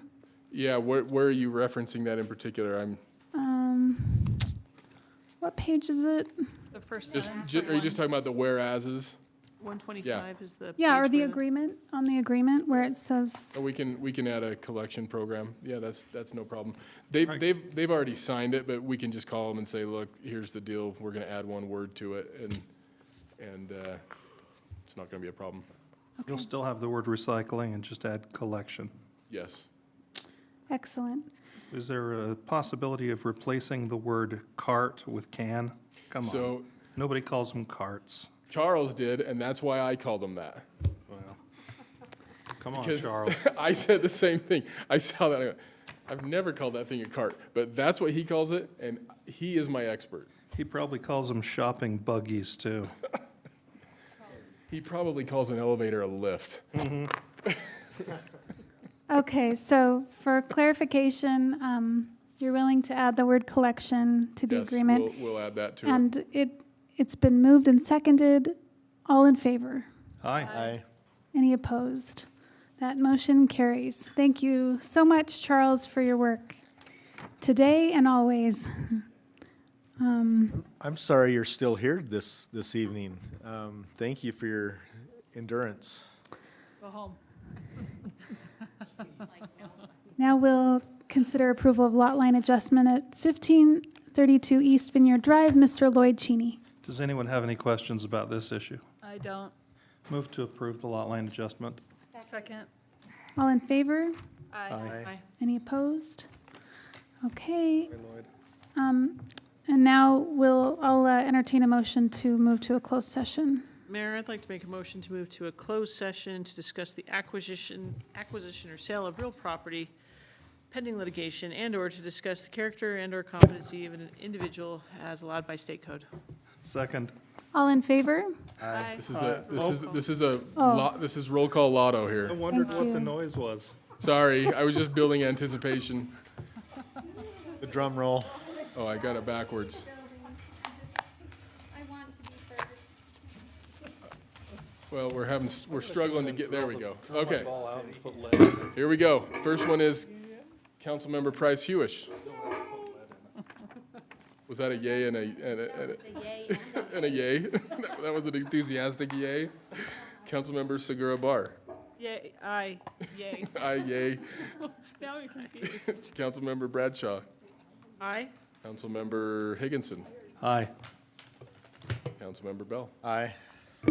Yeah, where are you referencing that in particular? What page is it? The first sentence. Are you just talking about the whereases? 125 is the. Yeah, or page the where agreement, on the agreement where it says, We can add a collection program. Yeah, that's no problem. They've already signed it, but we can just call them and say, look, here's the deal. We're going to add one word to it, and it's not going to be a problem. You'll still have the word recycling and just add collection. Yes. excellent. Is there a possibility of replacing the word cart with can? Come on. So- Nobody calls them carts. Charles did, and that's why I called them that. Well, come on, Because Charles. I said the same thing. I saw that. I go, I've never called that thing a cart, but that's what he calls it, and he is my expert. He probably calls them shopping buggies, too. He probably calls an elevator a lift. Okay, so for clarification, you're willing to add the word collection to the Yes, agreement? we'll add that to it. And it's been moved and seconded. All in favor? Aye. Any opposed? That motion carries. Thank you so much, Charles, for your work today and always. I'm sorry you're still here this evening. Thank you for your endurance. Go home. Now we'll consider approval of lot line adjustment at 1532 East Vineyard Drive. Mr. Lloyd Cheney. Does anyone have any questions about this issue? I don't. Move to approve the lot line adjustment. Second. All in favor? Aye. Any opposed? Okay. And now I'll entertain a motion to move to a closed session. Mayor, I'd like to make a motion to move to a closed session to discuss the acquisition or sale of real property pending litigation and/or to discuss the character and/or competency of an individual as allowed by state code. Second. All in favor? Aye. This is roll call lotto I here. wondered Thank what you. the noise was. Sorry, I was just building anticipation. The drum roll. Oh, I got it backwards. Well, we're struggling to get, there we go. Okay, Ball out and put lead in it. here we go. First one is Councilmember Price Hewish. Was that a yay and a yay? That was an enthusiastic yay. Councilmember Segura Bar. Yay, aye, yay. Aye, yay. Now I'm confused. Councilmember Bradshaw. Aye. Councilmember Higginson. Aye. Councilmember Bell. Aye.